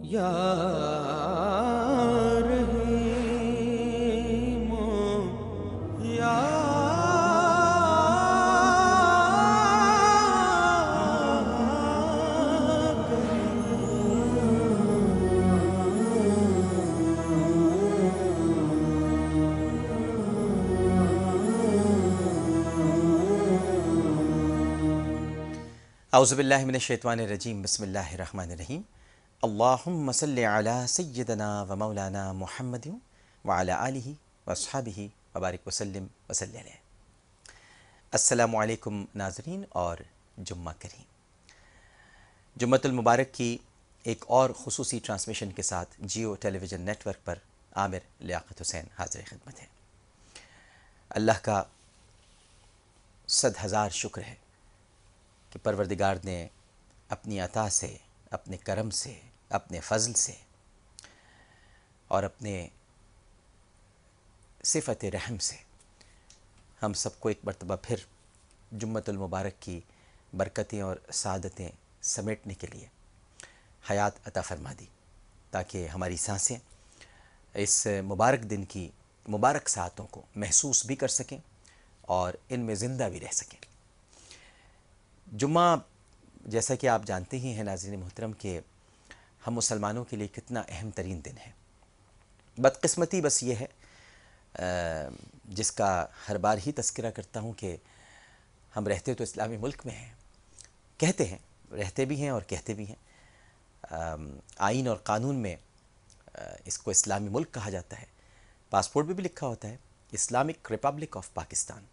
یا رحیم یا اعوذ باللہ من الشیطان الرجیم بسم اللہ الرحمن الرحیم اللہم صلی علی سیدنا و مولانا محمد وعلی آلہ واصحابہ وبارک وسلم وصلی علیہ۔ السلام علیکم ناظرین اور جمعہ کریم۔ جمعۃ المبارک کی ایک اور خصوصی ٹرانسمیشن کے ساتھ جیو ٹیلی ویژن نیٹ ورک پر عامر لیاقت حسین حاضر خدمت ہے۔ اللہ کا 100,000 شکر ہے کہ پروردگار نے اپنی عطا سے، اپنے کرم سے، اپنے فضل سے اور اپنے صفت رحم سے ہم سب کو ایک مرتبہ پھر جمعۃ المبارک کی برکتیں اور سعادتیں سمیٹنے کے لیے حیات عطا فرما دی، تاکہ ہماری سانسیں اس مبارک دن کی مبارک ساعتوں کو محسوس بھی کر سکیں اور ان میں زندہ بھی رہ سکیں۔ جمعہ جیسا کہ آپ جانتے ہی ہیں ناظرین محترم کہ ہم مسلمانوں کے لیے کتنا اہم ترین دن ہے۔ بدقسمتی بس یہ ہے جس کا ہر بار ہی تذکرہ کرتا ہوں کہ ہم رہتے تو اسلامی ملک میں ہیں، کہتے ہیں، رہتے بھی ہیں اور کہتے بھی ہیں۔ آئین اور قانون میں اس کو اسلامی ملک کہا جاتا ہے، پاسپورٹ پہ بھی لکھا ہوتا ہے اسلامک ریپبلک آف پاکستان،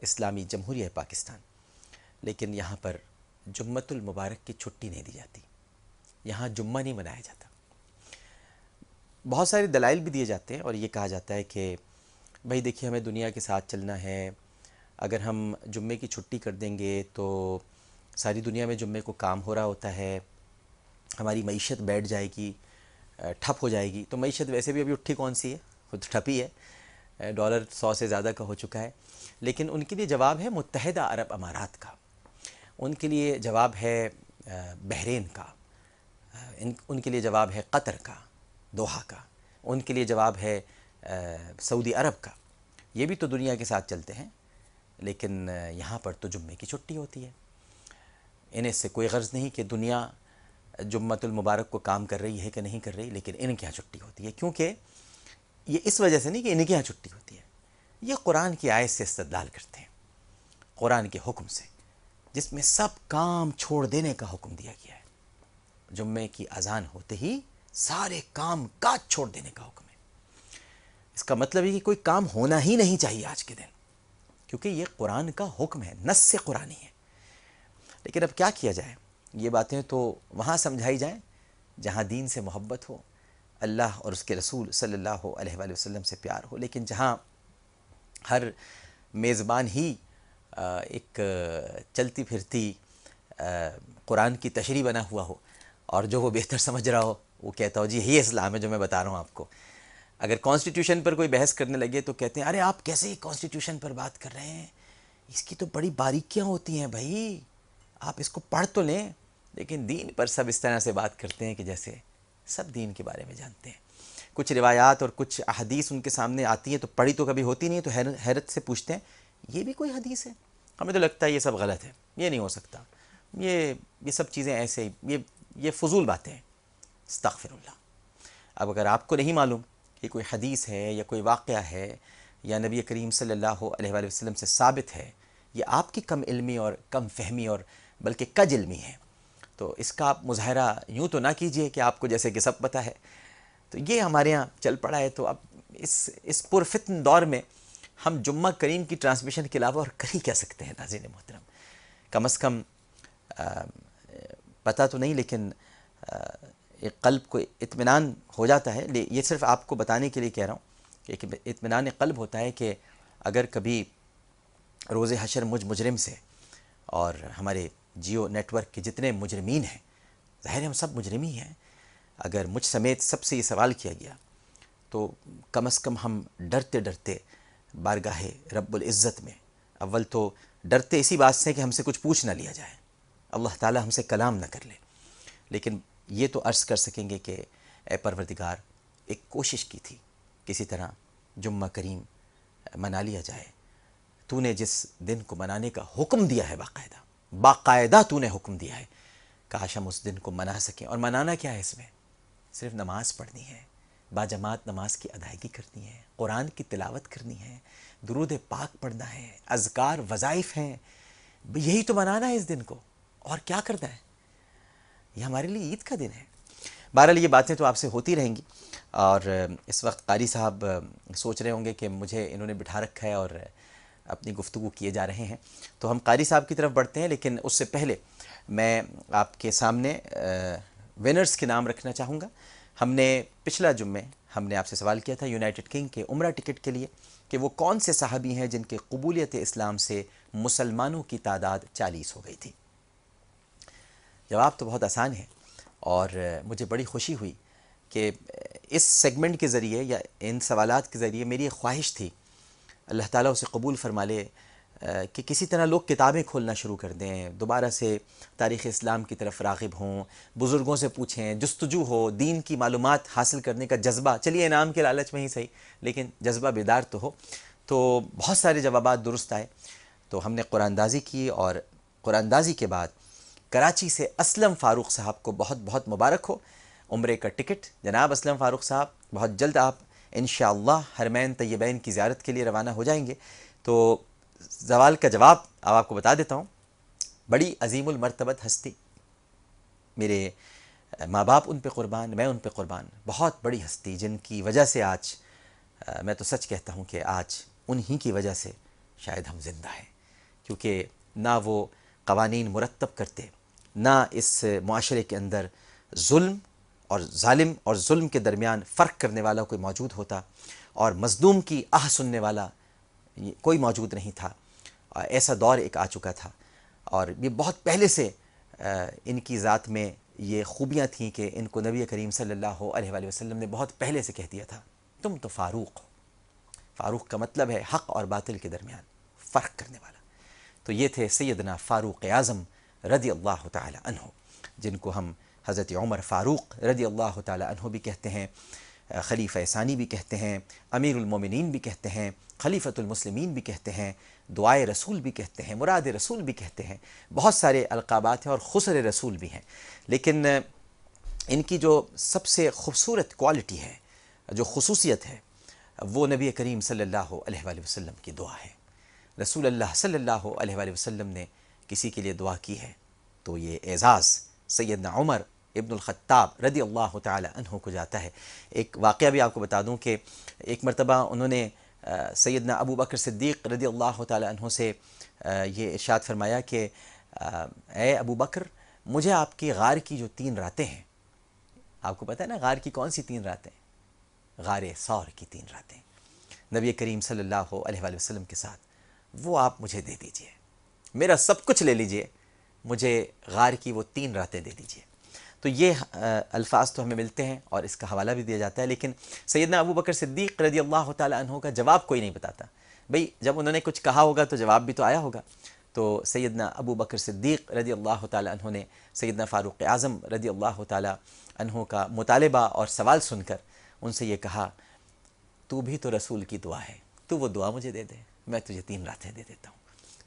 اسلامی جمہوریہ پاکستان، لیکن یہاں پر جمعۃ المبارک کی چھٹی نہیں دی جاتی، یہاں جمعہ نہیں منایا جاتا۔ بہت سارے دلائل بھی دیے جاتے ہیں اور یہ کہا جاتا ہے کہ بھائی دیکھیے ہمیں دنیا کے ساتھ چلنا ہے، اگر ہم جمعے کی چھٹی کر دیں گے تو ساری دنیا میں جمعے کو کام ہو رہا ہوتا ہے، ہماری معیشت بیٹھ جائے گی، ٹھپ ہو جائے گی۔ تو معیشت ویسے بھی ابھی اٹھی کون سی ہے، خود ٹھپ ہی ہے، ڈالر 100 سے زیادہ کا ہو چکا ہے۔ لیکن ان کے لیے جواب ہے متحدہ عرب امارات کا، ان کے لیے جواب ہے بحرین کا، ان کے لیے جواب ہے قطر کا، دوحہ کا، ان کے لیے جواب ہے سعودی عرب کا۔ یہ بھی تو دنیا کے ساتھ چلتے ہیں، لیکن یہاں پر تو جمعے کی چھٹی ہوتی ہے۔ انہیں سے کوئی غرض نہیں کہ دنیا جمعۃ المبارک کو کام کر رہی ہے کہ نہیں کر رہی، لیکن ان کے یہاں چھٹی ہوتی ہے۔ کیونکہ یہ اس وجہ سے نہیں کہ ان کے یہاں چھٹی ہوتی ہے، یہ قرآن کی آیت سے استدلال کرتے ہیں، قرآن کے حکم سے، جس میں سب کام چھوڑ دینے کا حکم دیا گیا ہے۔ جمعے کی اذان ہوتے ہی سارے کام کاج چھوڑ دینے کا حکم ہے۔ اس کا مطلب ہے کہ کوئی کام ہونا ہی نہیں چاہیے آج کے دن، کیونکہ یہ قرآن کا حکم ہے، نص قرآنی ہے۔ لیکن اب کیا کیا جائے، یہ باتیں تو وہاں سمجھائی جائیں جہاں دین سے محبت ہو، اللہ اور اس کے رسول صلی اللہ علیہ وآلہ وسلم سے پیار ہو، لیکن جہاں ہر میزبان ہی ایک چلتی پھرتی قرآن کی تشریح بنا ہوا ہو، اور جو وہ بہتر سمجھ رہا ہو وہ کہتا ہو جی یہی اسلام ہے جو میں بتا رہا ہوں آپ کو۔ اگر کانسٹیٹیوشن پر کوئی بحث کرنے لگے تو کہتے ہیں ارے آپ کیسے کانسٹیٹیوشن پر بات کر رہے ہیں، اس کی تو بڑی باریکیاں ہوتی ہیں بھائی، آپ اس کو پڑھ تو لیں۔ لیکن دین پر سب اس طرح سے بات کرتے ہیں کہ جیسے سب دین کے بارے میں جانتے ہیں۔ کچھ روایات اور کچھ احادیث ان کے سامنے آتی ہیں تو پڑھی تو کبھی ہوتی نہیں، تو حیرت سے پوچھتے ہیں یہ بھی کوئی حدیث ہے؟ ہمیں تو لگتا ہے یہ سب غلط ہے، یہ نہیں ہو سکتا، یہ سب چیزیں ایسے یہ فضول باتیں ہیں، استغفر اللہ۔ اب اگر آپ کو نہیں معلوم کہ کوئی حدیث ہے یا کوئی واقعہ ہے یا نبی کریم صلی اللہ علیہ وآلہ وسلم سے ثابت ہے، یہ آپ کی کم علمی اور کم فہمی اور بلکہ کج علمی ہے، تو اس کا آپ مظاہرہ یوں تو نہ کیجئے کہ آپ کو جیسے کہ سب پتہ ہے۔ تو یہ ہمارے ہاں چل پڑا ہے۔ تو اب اس پرفتن دور میں ہم جمعہ کریم کی ٹرانسمیشن کے علاوہ اور کر ہی کیا سکتے ہیں ناظرین محترم؟ کم از کم پتہ تو نہیں، لیکن ایک قلب کو اطمینان ہو جاتا ہے۔ یہ صرف آپ کو بتانے کے لیے کہہ رہا ہوں کہ ایک اطمینان قلب ہوتا ہے کہ اگر کبھی روز حشر مجھ مجرم سے، اور ہمارے جیو نیٹ ورک کے جتنے مجرمین ہیں، ظاہر ہم سب مجرم ہی ہیں، اگر مجھ سمیت سب سے یہ سوال کیا گیا تو کم از کم ہم ڈرتے ڈرتے بارگاہ رب العزت میں، اول تو ڈرتے اسی بات سے کہ ہم سے کچھ پوچھ نہ لیا جائے، اللہ تعالی ہم سے کلام نہ کر لے، لیکن یہ تو عرض کر سکیں گے کہ اے پروردگار ایک کوشش کی تھی کسی طرح جمعہ کریم منا لیا جائے، تو نے جس دن کو منانے کا حکم دیا ہے باقاعدہ تو نے حکم دیا ہے، کاش ہم اس دن کو منا سکیں۔ اور منانا کیا ہے؟ اس میں صرف نماز پڑھنی ہے، باجماعت نماز کی ادائیگی کرنی ہے، قرآن کی تلاوت کرنی ہے، درود پاک پڑھنا ہے، اذکار وظائف ہیں، یہی تو منانا ہے اس دن کو، اور کیا کرنا ہے؟ یہ ہمارے لیے عید کا دن ہے۔ بہرحال یہ باتیں تو آپ سے ہوتی رہیں گی، اور اس وقت قاری صاحب سوچ رہے ہوں گے کہ مجھے انہوں نے بٹھا رکھا ہے اور اپنی گفتگو کیے جا رہے ہیں، تو ہم قاری صاحب کی طرف بڑھتے ہیں، لیکن اس سے پہلے میں آپ کے سامنے ونرز کے نام رکھنا چاہوں گا۔ ہم نے پچھلا جمعے ہم نے آپ سے سوال کیا تھا یونائٹڈ کنگ کے عمرہ ٹکٹ کے لیے کہ وہ کون سے صحابی ہیں جن کے قبولیت اسلام سے مسلمانوں کی تعداد 40 ہو گئی تھی۔ جواب تو بہت آسان ہے، اور مجھے بڑی خوشی ہوئی کہ اس سیگمنٹ کے ذریعے یا ان سوالات کے ذریعے میری ایک خواہش تھی، اللہ تعالیٰ اسے قبول فرما لے، کہ کسی طرح لوگ کتابیں کھولنا شروع کر دیں، دوبارہ سے تاریخ اسلام کی طرف راغب ہوں، بزرگوں سے پوچھیں، جستجو ہو، دین کی معلومات حاصل کرنے کا جذبہ، چلیے انعام کے لالچ میں ہی صحیح لیکن جذبہ بیدار تو ہو۔ تو بہت سارے جوابات درست آئے، تو ہم نے قرآن دازی کی، اور قرآن دازی کے بعد کراچی سے اسلم فاروق صاحب کو بہت بہت مبارک ہو، عمرے کا ٹکٹ۔ جناب اسلم فاروق صاحب بہت جلد آپ انشاءاللہ حرمین طیبین کی زیارت کے لیے روانہ ہو جائیں گے۔ تو سوال کا جواب اب آپ کو بتا دیتا ہوں۔ بڑی عظیم المرتبت ہستی، میرے ماں باپ ان پہ قربان، میں ان پہ قربان، بہت بڑی ہستی جن کی وجہ سے آج میں تو سچ کہتا ہوں کہ آج انہی کی وجہ سے شاید ہم زندہ ہیں، کیونکہ نہ وہ قوانین مرتب کرتے، نہ اس معاشرے کے اندر ظلم اور ظالم اور ظلم کے درمیان فرق کرنے والا کوئی موجود ہوتا، اور مظلوم کی آہ سننے والا کوئی موجود نہیں تھا۔ ایسا دور ایک آ چکا تھا، اور یہ بہت پہلے سے ان کی ذات میں یہ خوبیاں تھیں کہ ان کو نبی کریم صلی اللہ علیہ وآلہ وسلم نے بہت پہلے سے کہہ دیا تھا، تم تو فاروق ہو۔ فاروق کا مطلب ہے حق اور باطل کے درمیان فرق کرنے والا۔ تو یہ تھے سیدنا فاروق اعظم رضی اللہ تعالی عنہ، جن کو ہم حضرت عمر فاروق رضی اللہ تعالی عنہ بھی کہتے ہیں، خلیفہ ثانی بھی کہتے ہیں، امیر المومنین بھی کہتے ہیں، خلیفۃ المسلمین بھی کہتے ہیں، دعائے رسول بھی کہتے ہیں، مراد رسول بھی کہتے ہیں، بہت سارے القابات ہیں، اور خسر رسول بھی ہیں۔ لیکن ان کی جو سب سے خوبصورت کوالٹی ہے، جو خصوصیت ہے، وہ نبی کریم صلی اللہ علیہ وآلہ وسلم کی دعا ہے۔ رسول اللہ صلی اللہ علیہ وآلہ وسلم نے کسی کے لیے دعا کی ہے تو یہ اعزاز سیدنا عمر ابن الخطاب رضی اللہ تعالی عنہ کو جاتا ہے۔ ایک واقعہ بھی آپ کو بتا دوں کہ ایک مرتبہ انہوں نے سیدنا ابو بکر صدیق رضی اللہ تعالی عنہ سے یہ ارشاد فرمایا کہ اے ابو بکر، مجھے آپ کی غار کی جو 3 راتیں ہیں، آپ کو پتہ ہے نا غار کی کون سی 3 راتیں؟ غار ثور کی 3 راتیں نبی کریم صلی اللہ علیہ وآلہ وسلم کے ساتھ، وہ آپ مجھے دے دیجئے، میرا سب کچھ لے لیجئے، مجھے غار کی وہ 3 راتیں دے دیجئے۔ تو یہ الفاظ تو ہمیں ملتے ہیں اور اس کا حوالہ بھی دیا جاتا ہے، لیکن سیدنا ابو بکر صدیق رضی اللہ تعالی عنہ کا جواب کوئی نہیں بتاتا۔ بھئی جب انہوں نے کچھ کہا ہوگا تو جواب بھی تو آیا ہوگا۔ تو سیدنا ابو بکر صدیق رضی اللہ تعالی عنہ نے سیدنا فاروق اعظم رضی اللہ تعالی عنہ کا مطالبہ اور سوال سن کر ان سے یہ کہا، تو بھی تو رسول کی دعا ہے، تو وہ دعا مجھے دے دے، میں تجھے 3 راتیں دے دیتا ہوں۔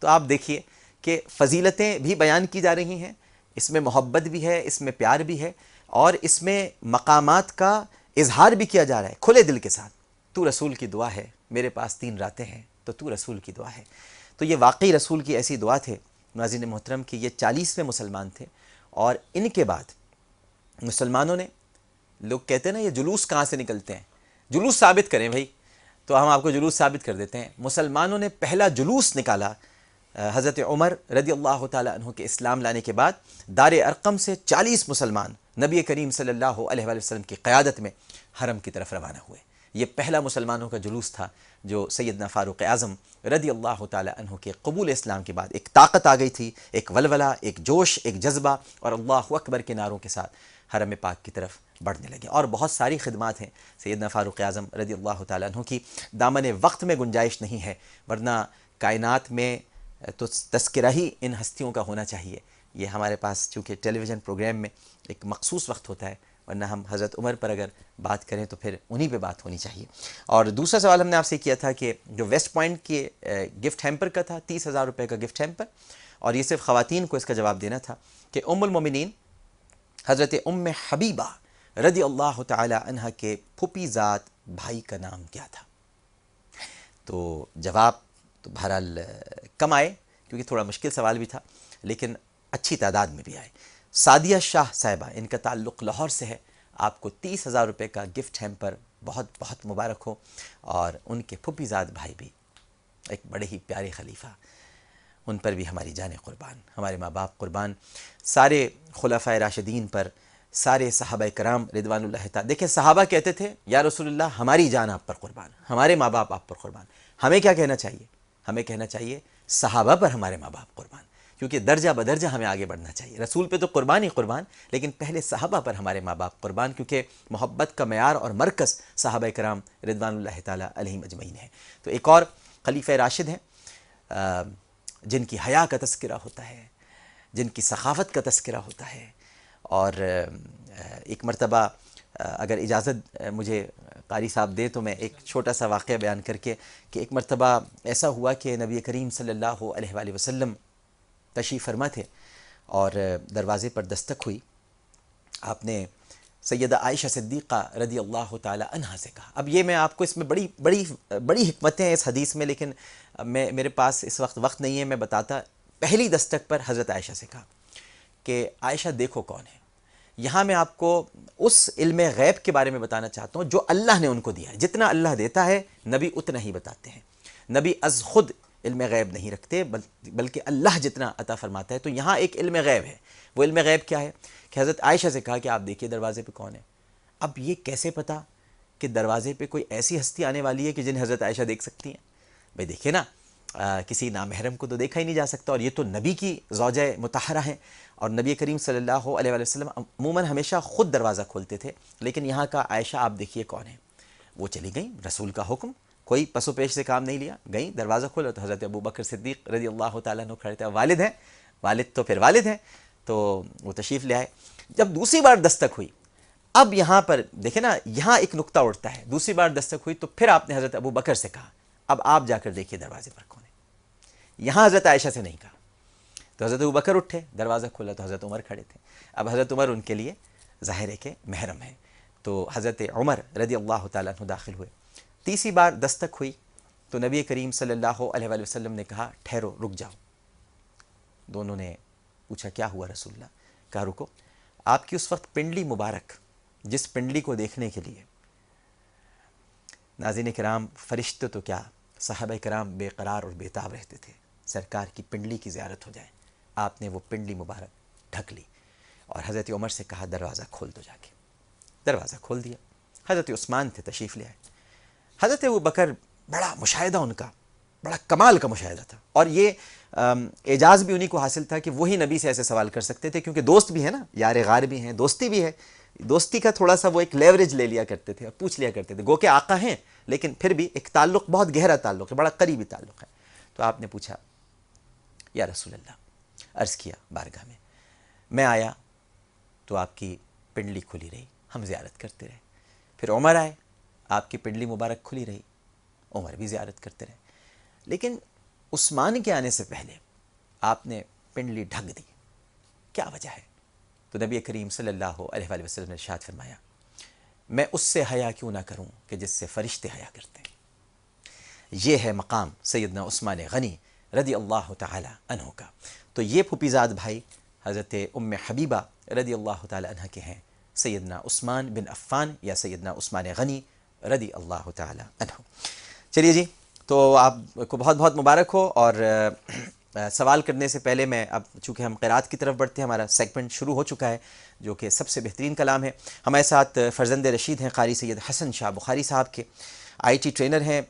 تو آپ دیکھیے کہ فضیلتیں بھی بیان کی جا رہی ہیں، اس میں محبت بھی ہے، اس میں پیار بھی ہے، اور اس میں مقامات کا اظہار بھی کیا جا رہا ہے کھلے دل کے ساتھ۔ تو رسول کی دعا ہے، میرے پاس 3 راتیں ہیں، تو رسول کی دعا ہے۔ تو یہ واقعی رسول کی ایسی دعا تھے ناظرین محترم کہ یہ 40ویں مسلمان تھے، اور ان کے بعد مسلمانوں نے، لوگ کہتے ہیں نا یہ جلوس کہاں سے نکلتے ہیں، جلوس ثابت کریں بھائی، تو ہم آپ کو جلوس ثابت کر دیتے ہیں۔ مسلمانوں نے پہلا جلوس نکالا حضرت عمر رضی اللہ تعالی عنہ کے اسلام لانے کے بعد، دار ارقم سے 40 مسلمان نبی کریم صلی اللہ علیہ وآلہ وسلم کی قیادت میں حرم کی طرف روانہ ہوئے۔ یہ پہلا مسلمانوں کا جلوس تھا جو سیدنا فاروق اعظم رضی اللہ تعالی عنہ کے قبول اسلام کے بعد ایک طاقت آ گئی تھی، ایک ولولہ، ایک جوش، ایک جذبہ، اور اللہ اکبر کے نعروں کے ساتھ حرم پاک کی طرف بڑھنے لگے۔ اور بہت ساری خدمات ہیں سیدنا فاروق اعظم رضی اللہ تعالی عنہ کی، دامن وقت میں گنجائش نہیں ہے، ورنہ کائنات میں تو تذکرہ ہی ان ہستیوں کا ہونا چاہیے۔ یہ ہمارے پاس چونکہ ٹیلی ویژن پروگرام میں ایک مخصوص وقت ہوتا ہے، ورنہ ہم حضرت عمر پر اگر بات کریں تو پھر انہی پہ بات ہونی چاہیے۔ اور دوسرا سوال ہم نے آپ سے کیا تھا کہ جو ویسٹ پوائنٹ کے گفٹ ہیمپر کا تھا 30,000 روپے کا گفٹ ہیمپر، اور یہ صرف خواتین کو اس کا جواب دینا تھا کہ ام المومنین حضرت ام حبیبہ رضی اللہ تعالی عنہ کے پھوپھی زاد بھائی کا نام کیا تھا؟ تو جواب تو بہرحال کم آئے کیونکہ تھوڑا مشکل سوال بھی تھا، لیکن اچھی تعداد میں بھی آئے۔ سعدیہ شاہ صاحبہ، ان کا تعلق لاہور سے ہے، آپ کو 30,000 روپے کا گفٹ ہیمپر بہت بہت مبارک ہو، اور ان کے پھوپھی زاد بھائی بھی ایک بڑے ہی پیارے خلیفہ، ان پر بھی ہماری جانیں قربان، ہمارے ماں باپ قربان، سارے خلفائے راشدین پر، سارے صحابہ کرام رضوان اللہ تعالی۔ دیکھیں صحابہ کہتے تھے یا رسول اللہ ہماری جان آپ پر قربان، ہمارے ماں باپ آپ پر قربان۔ ہمیں کیا کہنا چاہیے؟ ہمیں کہنا چاہیے صحابہ پر ہمارے ماں باپ قربان، کیونکہ درجہ بدرجہ ہمیں آگے بڑھنا چاہیے۔ رسول پہ تو قربان ہی قربان، لیکن پہلے صحابہ پر ہمارے ماں باپ قربان، کیونکہ محبت کا معیار اور مرکز صحابہ کرام رضوان اللہ تعالی علیہم اجمعین ہے۔ تو ایک اور خلیفہ راشد ہیں جن کی حیا کا تذکرہ ہوتا ہے، جن کی سخاوت کا تذکرہ ہوتا ہے، اور ایک مرتبہ اگر اجازت مجھے قاری صاحب دے تو میں ایک چھوٹا سا واقعہ بیان کر کے، کہ ایک مرتبہ ایسا ہوا کہ نبی کریم صلی اللہ علیہ وآلہ وسلم تشریف فرما تھے، اور دروازے پر دستک ہوئی۔ آپ نے سیدہ عائشہ صدیقہ رضی اللہ تعالی عنہا سے کہا۔ اب یہ میں آپ کو اس میں بڑی حکمتیں ہیں اس حدیث میں، لیکن میرے پاس اس وقت نہیں ہے، میں بتاتا۔ پہلی دستک پر حضرت عائشہ سے کہا کہ عائشہ دیکھو کون ہے۔ یہاں میں آپ کو اس علم غیب کے بارے میں بتانا چاہتا ہوں جو اللہ نے ان کو دیا ہے۔ جتنا اللہ دیتا ہے نبی اتنا ہی بتاتے ہیں، نبی از خود علم غیب نہیں رکھتے، بلکہ اللہ جتنا عطا فرماتا ہے۔ تو یہاں ایک علم غیب ہے۔ وہ علم غیب کیا ہے کہ حضرت عائشہ سے کہا کہ آپ دیکھیے دروازے پہ کون ہے۔ اب یہ کیسے پتا کہ دروازے پہ کوئی ایسی ہستی آنے والی ہے کہ جنہیں حضرت عائشہ دیکھ سکتی ہیں؟ بھئی دیکھیں نا، کسی نامحرم کو تو دیکھا ہی نہیں جا سکتا، اور یہ تو نبی کی زوجہ مطہرہ ہیں، اور نبی کریم صلی اللہ علیہ وآلہ وسلم عموماً ہمیشہ خود دروازہ کھولتے تھے، لیکن یہاں کا عائشہ آپ دیکھیے کون ہے۔ وہ چلی گئیں، رسول کا حکم، کوئی پس و پیش سے کام نہیں لیا، گئیں دروازہ کھولا تو حضرت ابو بکر صدیق رضی اللہ تعالیٰ عنہ کھڑے تھے۔ والد ہیں، والد تو پھر والد ہیں، تو وہ تشریف لے آئے۔ جب دوسری بار دستک ہوئی، اب یہاں پر دیکھیں نا، یہاں ایک نقطہ اٹھتا ہے۔ دوسری بار دستک ہوئی تو پھر آپ نے حضرت ابو بکر سے کہا اب آپ جا کر دیکھیے دروازے پر کون ہے۔ یہاں حضرت عائشہ سے نہیں کہا۔ تو حضرت ابو بکر اٹھے، دروازہ کھولا تو حضرت عمر کھڑے تھے۔ اب حضرت عمر ان کے لیے ظاہر ہے کہ محرم ہے، تو حضرت عمر رضی اللہ تعالیٰ عنہ داخل ہوئے۔ تیسری بار دستک ہوئی تو نبی کریم صلی اللہ علیہ وآلہ وسلم نے کہا ٹھہرو، رک جاؤ۔ دونوں نے پوچھا کیا ہوا رسول اللہ؟ کہا رکو، آپ کی اس وقت پنڈلی مبارک، جس پنڈلی کو دیکھنے کے لیے ناظرین کرام فرشتے تو کیا صحابہ کرام بے قرار اور بے تاب رہتے تھے، سرکار کی پنڈلی کی زیارت ہو جائے۔ آپ نے وہ پنڈلی مبارک ڈھک لی اور حضرت عمر سے کہا دروازہ کھول دو جا کے۔ دروازہ کھول دیا۔ حضرت عثمان تھے، تشریف لے آئے۔ حضرت ابو بکر بڑا مشاہدہ ان کا، بڑا کمال کا مشاہدہ تھا، اور یہ اعجاز بھی انہی کو حاصل تھا کہ وہی نبی سے ایسے سوال کر سکتے تھے، کیونکہ دوست بھی ہے نا، یار غار بھی ہیں، دوستی بھی ہے۔ دوستی کا تھوڑا سا وہ ایک لیوریج لے لیا کرتے تھے اور پوچھ لیا کرتے تھے، گو کہ آقا ہیں لیکن پھر بھی ایک تعلق، بہت گہرا تعلق ہے، بڑا قریبی تعلق ہے۔ تو آپ نے پوچھا یا رسول اللہ، عرض کیا بارگاہ میں آیا تو آپ کی پنڈلی کھلی رہی، ہم زیارت کرتے رہے۔ پھر عمر آئے، آپ کی پنڈلی مبارک کھلی رہی، عمر بھی زیارت کرتے رہے۔ لیکن عثمان کے آنے سے پہلے آپ نے پنڈلی ڈھک دی، کیا وجہ ہے؟ تو نبی کریم صلی اللہ علیہ وآلہ وسلم نے ارشاد فرمایا میں اس سے حیا کیوں نہ کروں کہ جس سے فرشتے حیا کرتے ہیں۔ یہ ہے مقام سیدنا عثمان غنی رضی اللہ تعالی عنہ کا۔ تو یہ پھوپھی زاد بھائی حضرت ام حبیبہ رضی اللہ تعالی عنہ کے ہیں، سیدنا عثمان بن عفان یا سیدنا عثمان غنی رضی اللہ تعالی عنہ۔ چلیے جی، تو آپ کو بہت بہت مبارک ہو، اور سوال کرنے سے پہلے میں اب چونکہ ہم قرات کی طرف بڑھتے ہیں، ہمارا سیگمنٹ شروع ہو چکا ہے جو کہ سب سے بہترین کلام ہے۔ ہمارے ساتھ فرزند رشید ہیں قاری سید حسن شاہ بخاری صاحب کے، آئی ٹی ٹرینر ہیں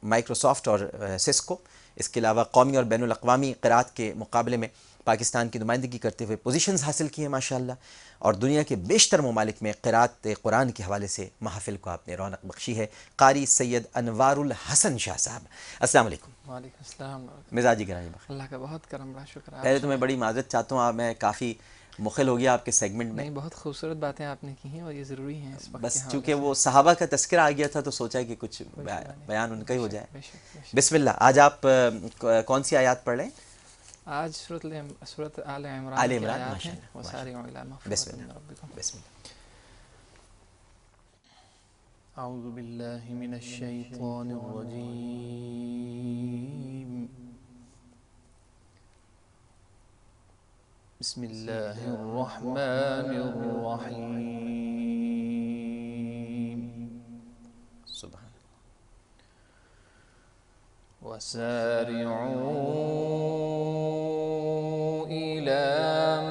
مائکروسافٹ اور سسکو، اس کے علاوہ قومی اور بین الاقوامی قرات کے مقابلے میں پاکستان کی نمائندگی کرتے ہوئے پوزیشنز حاصل کی ہیں ماشاءاللہ، اور دنیا کے بیشتر ممالک میں قرات قرآن کے حوالے سے محافل کو آپ نے رونق بخشی ہے۔ قاری سید انوار الحسن شاہ صاحب، السلام علیکم۔ وعلیکم السلام۔ مزاجی گرامی بخیر۔ اللہ کا بہت کرم رہا، شکر ہے۔ پہلے تو میں بڑی معذرت چاہتا ہوں، میں کافی مخل ہو گیا آپ کے سیگمنٹ میں. نہیں، بہت خوبصورت باتیں آپ نے کی ہیں اور یہ ضروری ہیں اس وقت کے بس حوالے چونکہ سے. وہ صحابہ کا تذکرہ آ گیا تھا تو سوچا کہ کچھ کوئی شبہ نہیں. بیان ان کا ہی ہو جائے. بے شک بے شک. بسم اللہ. آج آپ کون سی آیات پڑھ رہے ہیں؟ آج سورۃ آل آل عمران کی عمران. آیات ماشاء ہیں. اللہ. وسارعوا الی بسم مغفرۃ اللہ. من ربکم. بسم اللہ. اعوذ باللہ من الشیطان الرجیم. بسم اللہ الرحمن الرحیم. سبحان وسارعوا إلى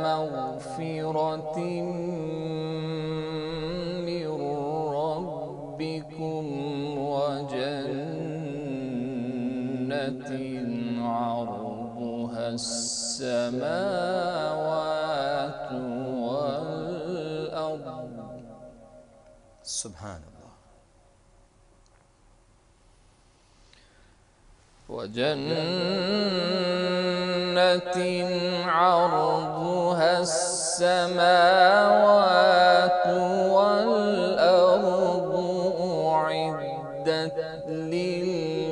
مغفرة من ربكم وجنة عرضها السماوات والأرض. سبحان اللہ. وجنة عرضها السماوات والأرض أعدت للمتقين.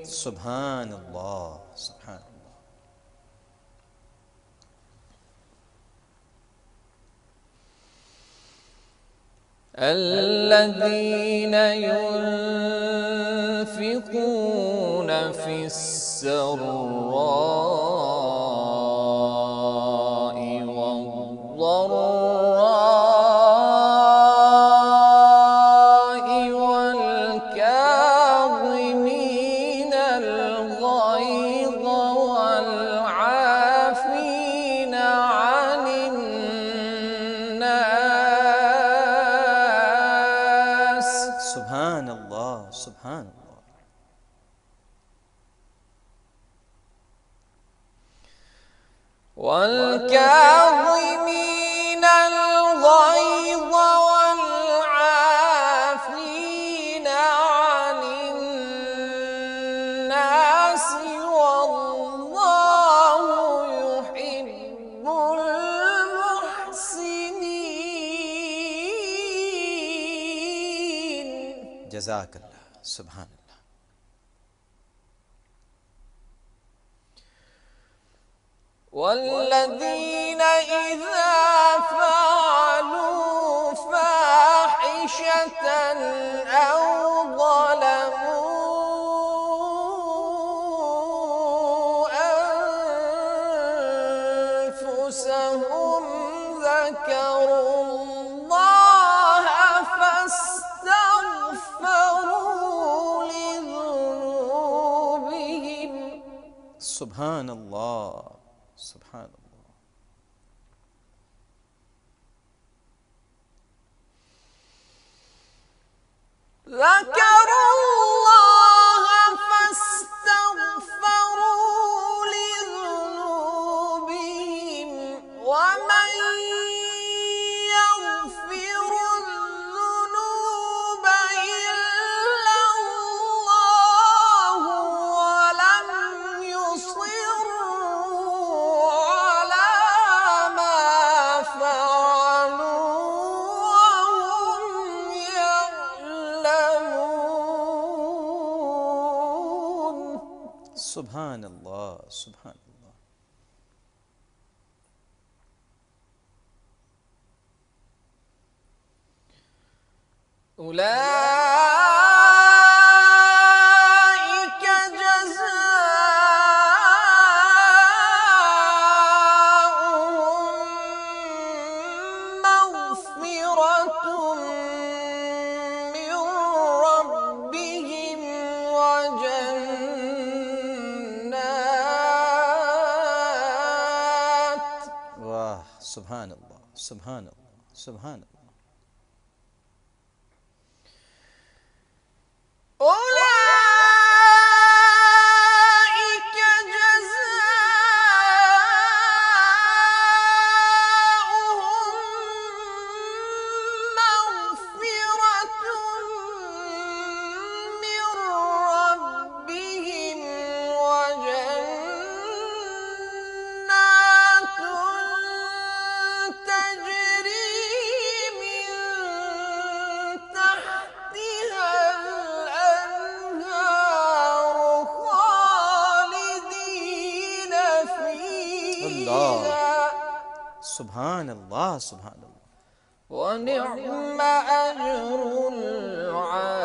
سبحان اللہ. سبحان اللہ. الذين ينفقون في السراء والضراء والكاظمين الغيظ والعافين عن الناس. سبحان اللہ. سبحان اللہ. والكاظمين الغيظ والعافين عن الناس والله يحب المحسنين. جزاک اللہ. سبحان اللہ. والذين إذا فعلوا فاحشة أو ظلموا أنفسهم ذكروا الله فاستغفروا لذنوبهم. سبحان اللہ. سبحان اللہ. ذكروا الله فاستغفروا لذنوبهم ومن يغفر الذنوب إلا الله ولم يصروا على ما فعلوا وهم يعلمون. سبحان اللہ. سبحان اللہ. أولئك جزاؤهم مغفرة من ربهم وجنات. واہ. سبحان اللہ. سبحان اللہ. سبحان اللہ. أولئك جزاؤهم مغفرة من ربهم وجنات سبحان اللہ سبحان اللہ. ونعم أجر العاملين.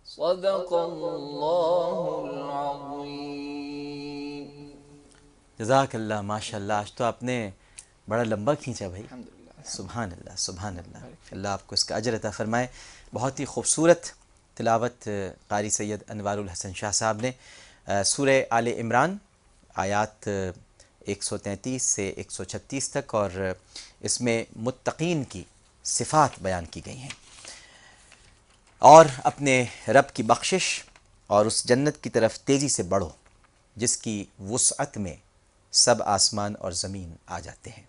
صدق الله العظيم. جزاک اللہ. ماشاء اللہ آج تو آپ نے بڑا لمبا کھینچا بھائی. سبحان اللہ سبحان اللہ. اللہ آپ کو اس کا اجر عطا فرمائے. بہت ہی خوبصورت تلاوت قاری سید انوار الحسن شاہ صاحب نے سورہ آل عمران آیات 133 سے 136 تک، اور اس میں متقین کی صفات بیان کی گئی ہیں، اور اپنے رب کی بخشش اور اس جنت کی طرف تیزی سے بڑھو جس کی وسعت میں سب آسمان اور زمین آ جاتے ہیں،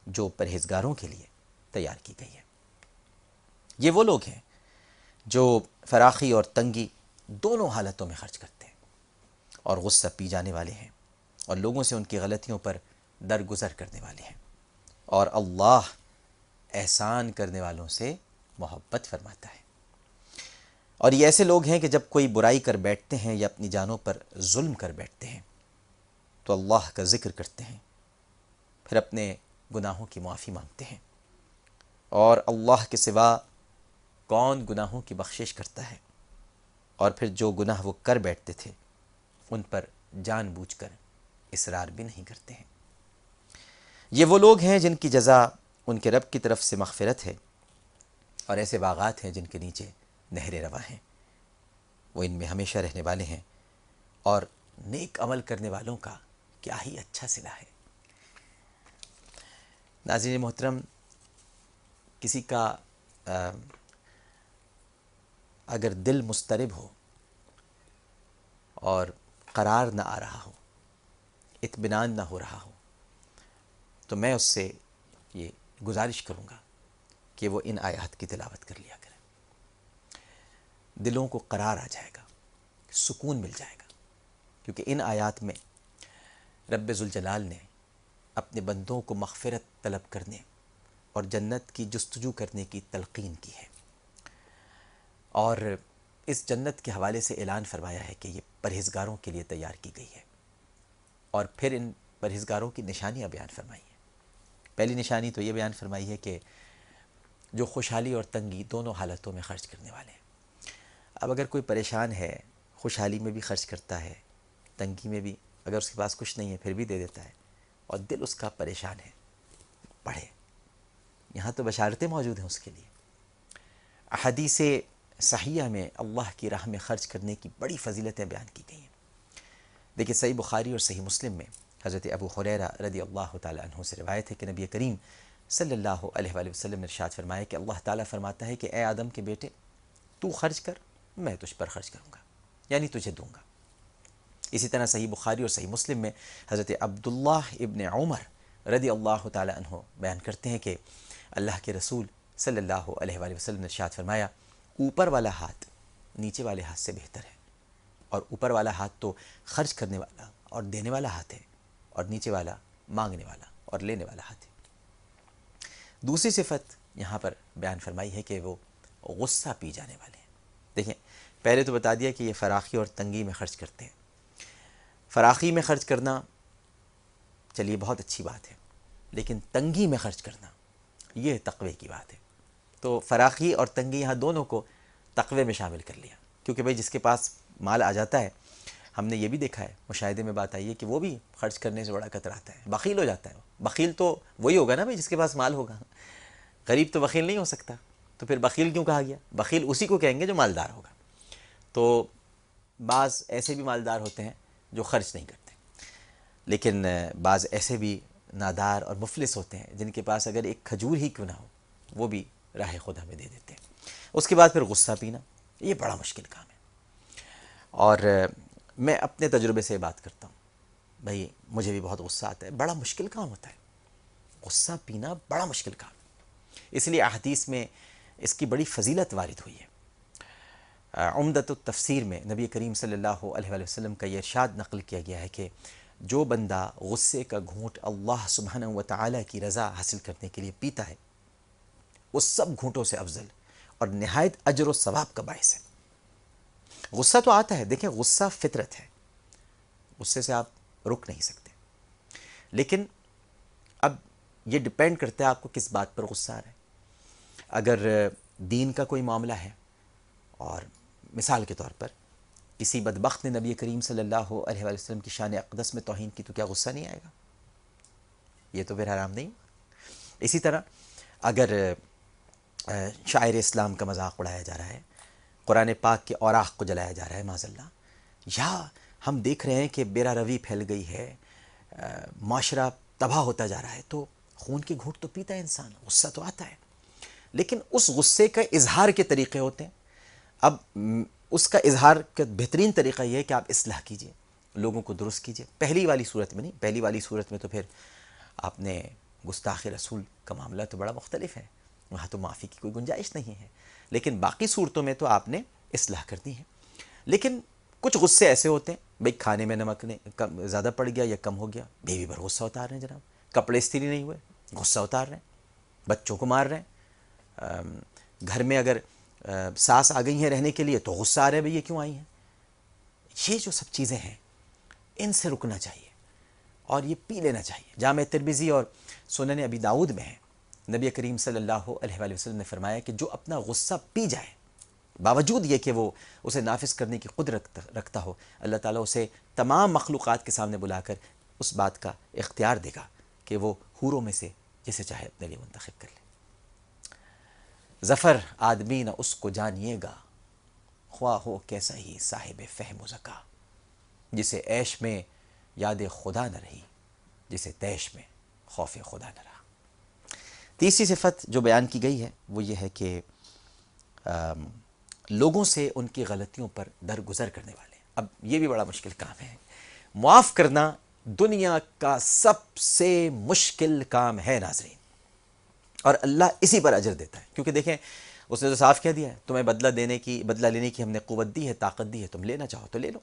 جو پرہیزگاروں کے لیے تیار کی گئی ہے. یہ وہ لوگ ہیں جو فراخی اور تنگی دونوں حالتوں میں خرچ کرتے ہیں، اور غصہ پی جانے والے ہیں، اور لوگوں سے ان کی غلطیوں پر درگزر کرنے والے ہیں، اور اللہ احسان کرنے والوں سے محبت فرماتا ہے. اور یہ ایسے لوگ ہیں کہ جب کوئی برائی کر بیٹھتے ہیں یا اپنی جانوں پر ظلم کر بیٹھتے ہیں تو اللہ کا ذکر کرتے ہیں، پھر اپنے گناہوں کی معافی مانگتے ہیں. اور اللہ کے سوا کون گناہوں کی بخشش کرتا ہے؟ اور پھر جو گناہ وہ کر بیٹھتے تھے ان پر جان بوجھ کر اصرار بھی نہیں کرتے ہیں. یہ وہ لوگ ہیں جن کی جزا ان کے رب کی طرف سے مغفرت ہے، اور ایسے باغات ہیں جن کے نیچے نہریں رواں ہیں، وہ ان میں ہمیشہ رہنے والے ہیں، اور نیک عمل کرنے والوں کا کیا ہی اچھا صلہ ہے. ناظرین محترم، کسی کا اگر دل مضطرب ہو اور قرار نہ آ رہا ہو، اطمینان نہ ہو رہا ہو، تو میں اس سے یہ گزارش کروں گا کہ وہ ان آیات کی تلاوت کر لیا کریں. دلوں کو قرار آ جائے گا، سکون مل جائے گا، کیونکہ ان آیات میں رب ذوالجلال نے اپنے بندوں کو مغفرت طلب کرنے اور جنت کی جستجو کرنے کی تلقین کی ہے، اور اس جنت کے حوالے سے اعلان فرمایا ہے کہ یہ پرہیزگاروں کے لیے تیار کی گئی ہے، اور پھر ان پرہیزگاروں کی نشانیاں بیان فرمائی ہیں. پہلی نشانی تو یہ بیان فرمائی ہے کہ جو خوشحالی اور تنگی دونوں حالتوں میں خرچ کرنے والے ہیں. اب اگر کوئی پریشان ہے، خوشحالی میں بھی خرچ کرتا ہے، تنگی میں بھی، اگر اس کے پاس کچھ نہیں ہے پھر بھی دے دیتا ہے، اور دل اس کا پریشان ہے، پڑھے. یہاں تو بشارتیں موجود ہیں اس کے لیے. احادیث صحیحہ میں اللہ کی راہ میں خرچ کرنے کی بڑی فضیلتیں بیان کی گئی ہیں. دیکھیے صحیح بخاری اور صحیح مسلم میں حضرت ابو ہریرہ رضی اللہ تعالیٰ عنہ سے روایت ہے کہ نبی کریم صلی اللہ علیہ وآلہ وسلم نے ارشاد فرمایا کہ اللہ تعالیٰ فرماتا ہے کہ اے آدم کے بیٹے، تو خرچ کر، میں تجھ پر خرچ کروں گا، یعنی تجھے دوں گا. اسی طرح صحیح بخاری اور صحیح مسلم میں حضرت عبداللہ ابن عمر رضی اللہ تعالیٰ عنہ بیان کرتے ہیں کہ اللہ کے رسول صلی اللہ علیہ وآلہ وسلم نے ارشاد فرمایا، اوپر والا ہاتھ نیچے والے ہاتھ سے بہتر ہے. اور اوپر والا ہاتھ تو خرچ کرنے والا اور دینے والا ہاتھ ہے، اور نیچے والا مانگنے والا اور لینے والا ہاتھ ہے. دوسری صفت یہاں پر بیان فرمائی ہے کہ وہ غصہ پی جانے والے ہیں. دیکھیں پہلے تو بتا دیا کہ یہ فراخی اور تنگی میں خرچ کرتے ہیں. فراخی میں خرچ کرنا چلیے بہت اچھی بات ہے، لیکن تنگی میں خرچ کرنا یہ تقوی کی بات ہے. تو فراخی اور تنگی یہاں دونوں کو تقوی میں شامل کر لیا، کیونکہ بھئی جس کے پاس مال آ جاتا ہے، ہم نے یہ بھی دیکھا ہے، مشاہدے میں بات آئی ہے کہ وہ بھی خرچ کرنے سے بڑا کتراتا ہے، بخیل ہو جاتا ہے. بخیل تو وہی ہوگا نا بھئی جس کے پاس مال ہوگا، غریب تو بخیل نہیں ہو سکتا. تو پھر بخیل کیوں کہا گیا؟ بخیل اسی کو کہیں گے جو مالدار ہوگا. تو بعض ایسے بھی مالدار ہوتے ہیں جو خرچ نہیں کرتے، لیکن بعض ایسے بھی نادار اور مفلس ہوتے ہیں جن کے پاس اگر ایک کھجور ہی کیوں نہ ہو وہ بھی راہ خدا میں دے دیتے ہیں. اس کے بعد پھر غصہ پینا، یہ بڑا مشکل کام ہے. اور میں اپنے تجربے سے بات کرتا ہوں، بھائی مجھے بھی بہت غصہ آتا ہے، بڑا مشکل کام ہوتا ہے. غصہ پینا بڑا مشکل کام ہے. اس لیے احادیث میں اس کی بڑی فضیلت وارد ہوئی ہے. عمدۃ التفسیر میں نبی کریم صلی اللہ علیہ وآلہ وسلم کا یہ ارشاد نقل کیا گیا ہے کہ جو بندہ غصے کا گھونٹ اللہ سبحانہ و تعالیٰ کی رضا حاصل کرنے کے لیے پیتا ہے، وہ سب گھونٹوں سے افضل اور نہایت اجر و ثواب کا باعث ہے. غصہ تو آتا ہے، دیکھیں غصہ فطرت ہے، غصے سے آپ رک نہیں سکتے. لیکن اب یہ ڈپینڈ کرتا ہے آپ کو کس بات پر غصہ آ رہا ہے. اگر دین کا کوئی معاملہ ہے اور مثال کے طور پر کسی بدبخت نے نبی کریم صلی اللہ علیہ وآلہ وسلم کی شان اقدس میں توہین کی تو کیا غصہ نہیں آئے گا؟ یہ تو پھر حرام نہیں. اسی طرح اگر شاعر اسلام کا مذاق اڑایا جا رہا ہے، قرآن پاک کے اوراق کو جلایا جا رہا ہے معاذ اللہ، یا ہم دیکھ رہے ہیں کہ بیرا روی پھیل گئی ہے، معاشرہ تباہ ہوتا جا رہا ہے، تو خون کی گھونٹ تو پیتا ہے انسان، غصہ تو آتا ہے. لیکن اس غصے کا اظہار کے طریقے ہوتے ہیں. اب اس کا اظہار کا بہترین طریقہ یہ ہے کہ آپ اصلاح کیجئے، لوگوں کو درست کیجئے. پہلی والی صورت میں نہیں، پہلی والی صورت میں تو پھر آپ نے گستاخ رسول کا معاملہ تو بڑا مختلف ہے، وہاں تو معافی کی کوئی گنجائش نہیں ہے. لیکن باقی صورتوں میں تو آپ نے اصلاح کرنی ہے. لیکن کچھ غصے ایسے ہوتے ہیں، بھئی کھانے میں نمک کم زیادہ پڑ گیا یا کم ہو گیا، بیوی پر غصہ اتار رہے ہیں جناب، کپڑے استری نہیں ہوئے غصہ اتار رہے ہیں، بچوں کو مار رہے ہیں، گھر میں اگر ساس آ گئی ہیں رہنے کے لیے تو غصہ آ رہا ہے بھئی یہ کیوں آئی ہیں. یہ جو سب چیزیں ہیں ان سے رکنا چاہیے اور یہ پی لینا چاہیے. جامع ترمذی اور سنن ابی داؤد میں ہے، نبی کریم صلی اللہ علیہ وآلہ وسلم نے فرمایا کہ جو اپنا غصہ پی جائے باوجود یہ کہ وہ اسے نافذ کرنے کی قدرت رکھتا ہو، اللہ تعالیٰ اسے تمام مخلوقات کے سامنے بلا کر اس بات کا اختیار دے گا کہ وہ حوروں میں سے جسے چاہے اپنے لیے منتخب کر لے. ظفر آدمی نہ اس کو جانیے گا، خواہ ہو کیسا ہی صاحب فہم و ذکا، جسے عیش میں یاد خدا نہ رہی، جسے تیش میں خوف خدا نہ رہا. تیسری صفت جو بیان کی گئی ہے وہ یہ ہے کہ لوگوں سے ان کی غلطیوں پر درگزر کرنے والے. اب یہ بھی بڑا مشکل کام ہے. معاف کرنا دنیا کا سب سے مشکل کام ہے ناظرین، اور اللہ اسی پر اجر دیتا ہے. کیونکہ دیکھیں اس نے تو صاف کہہ دیا ہے تمہیں بدلہ لینے کی ہم نے قوت دی ہے، طاقت دی ہے، تم لینا چاہو تو لے لو،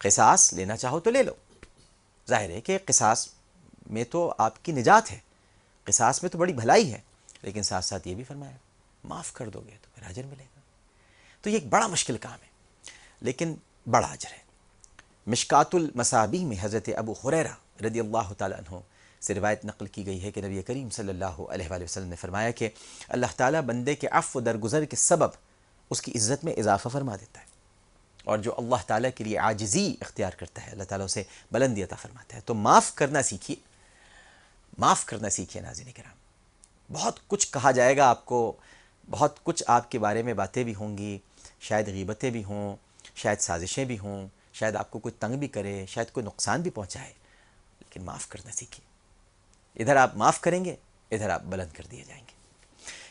قصاص لینا چاہو تو لے لو. ظاہر ہے کہ قصاص میں تو آپ کی نجات ہے، قصاص میں تو بڑی بھلائی ہے، لیکن ساتھ ساتھ یہ بھی فرمایا معاف کر دو گے تو پھر اجر ملے گا. تو یہ ایک بڑا مشکل کام ہے لیکن بڑا اجر ہے. مشکات المصابیح میں حضرت ابو ہریرہ رضی اللہ تعالیٰ عنہ سے روایت نقل کی گئی ہے کہ نبی کریم صلی اللہ علیہ وآلہ وسلم نے فرمایا کہ اللہ تعالیٰ بندے کے عفو درگزر کے سبب اس کی عزت میں اضافہ فرما دیتا ہے، اور جو اللہ تعالیٰ کے لیے عاجزی اختیار کرتا ہے اللہ تعالیٰ اسے بلندی عطا فرماتا ہے. تو معاف کرنا سیکھیے، معاف کرنا سیکھیے ناظرین کرام. بہت کچھ کہا جائے گا آپ کو، بہت کچھ آپ کے بارے میں باتیں بھی ہوں گی، شاید غیبتیں بھی ہوں، شاید سازشیں بھی ہوں، شاید آپ کو کوئی تنگ بھی کرے، شاید کوئی نقصان بھی پہنچائے، لیکن معاف کرنا سیکھیے. ادھر آپ معاف کریں گے، ادھر آپ بلند کر دیے جائیں گے.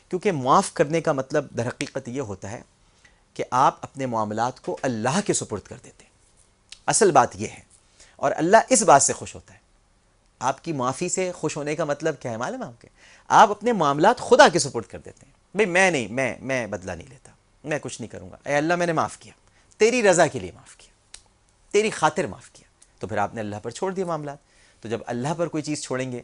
کیونکہ معاف کرنے کا مطلب در حقیقت یہ ہوتا ہے کہ آپ اپنے معاملات کو اللہ کے سپرد کر دیتے ہیں. اصل بات یہ ہے، اور اللہ اس بات سے خوش ہوتا ہے. آپ کی معافی سے خوش ہونے کا مطلب کیا ہے معلوم ہے آپ کے؟ آپ اپنے معاملات خدا کے سپرد کر دیتے ہیں. بھئی میں بدلہ نہیں لیتا، میں کچھ نہیں کروں گا، اے اللہ میں نے معاف کیا، تیری رضا کے لیے معاف کیا، تیری خاطر معاف کیا. تو پھر آپ نے اللہ پر چھوڑ دیے معاملات. تو جب اللہ پر کوئی چیز چھوڑیں گے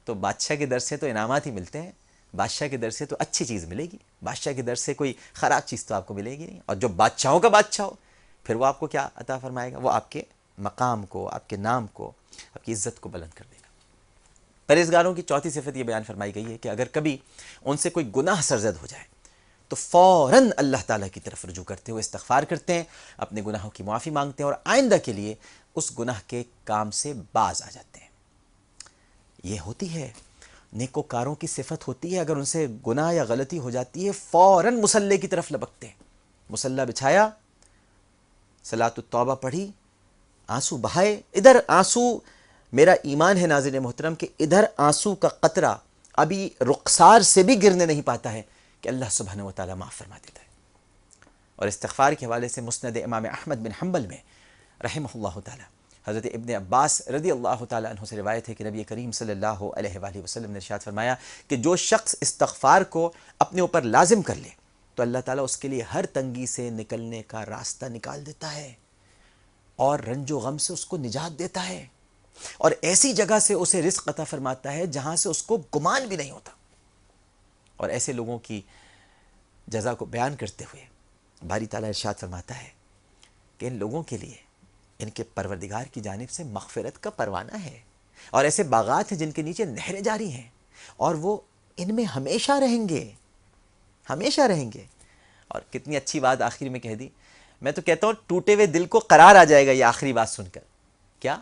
تو بادشاہ کے در سے تو انعامات ہی ملتے ہیں، بادشاہ کے در سے تو اچھی چیز ملے گی، بادشاہ کے در سے کوئی خراب چیز تو آپ کو ملے گی نہیں. اور جو بادشاہوں کا بادشاہ ہو پھر وہ آپ کو کیا عطا فرمائے گا؟ وہ آپ کے مقام کو، آپ کے نام کو، آپ کی عزت کو بلند کر دے گا. پرہیزگاروں کی چوتھی صفت یہ بیان فرمائی گئی ہے کہ اگر کبھی ان سے کوئی گناہ سرزد ہو جائے تو فوراً اللہ تعالیٰ کی طرف رجوع کرتے ہوئے استغفار کرتے ہیں، اپنے گناہوں کی معافی مانگتے ہیں اور آئندہ کے لیے اس گناہ کے کام سے باز آ جاتے ہیں. یہ ہوتی ہے نیکوکاروں کی صفت ہوتی ہے. اگر ان سے گناہ یا غلطی ہو جاتی ہے فوراً مصلی کی طرف لپکتے ہیں، مصلی بچھایا، صلاۃ التوبہ پڑھی، آنسو بہائے. ادھر آنسو، میرا ایمان ہے ناظرین محترم کہ ادھر آنسو کا قطرہ ابھی رخسار سے بھی گرنے نہیں پاتا ہے کہ اللہ سبحانہ و تعالیٰ معاف فرما دیتا ہے. اور استغفار کے حوالے سے مسند امام احمد بن حنبل میں رحمہ اللہ تعالیٰ حضرت ابن عباس رضی اللہ تعالیٰ عنہ سے روایت ہے کہ نبی کریم صلی اللہ علیہ وآلہ وسلم نے ارشاد فرمایا کہ جو شخص استغفار کو اپنے اوپر لازم کر لے تو اللہ تعالیٰ اس کے لیے ہر تنگی سے نکلنے کا راستہ نکال دیتا ہے اور رنج و غم سے اس کو نجات دیتا ہے، اور ایسی جگہ سے اسے رزق عطا فرماتا ہے جہاں سے اس کو گمان بھی نہیں ہوتا. اور ایسے لوگوں کی جزا کو بیان کرتے ہوئے باری تعالیٰ ارشاد فرماتا ہے کہ ان لوگوں کے لیے ان کے پروردگار کی جانب سے مغفرت کا پروانہ ہے، اور ایسے باغات ہیں جن کے نیچے نہریں جاری ہیں، اور وہ ان میں ہمیشہ رہیں گے، ہمیشہ رہیں گے۔ اور کتنی اچھی بات آخر میں کہہ دی، میں تو کہتا ہوں ٹوٹے ہوئے دل کو قرار آ جائے گا یہ آخری بات سن کر، کیا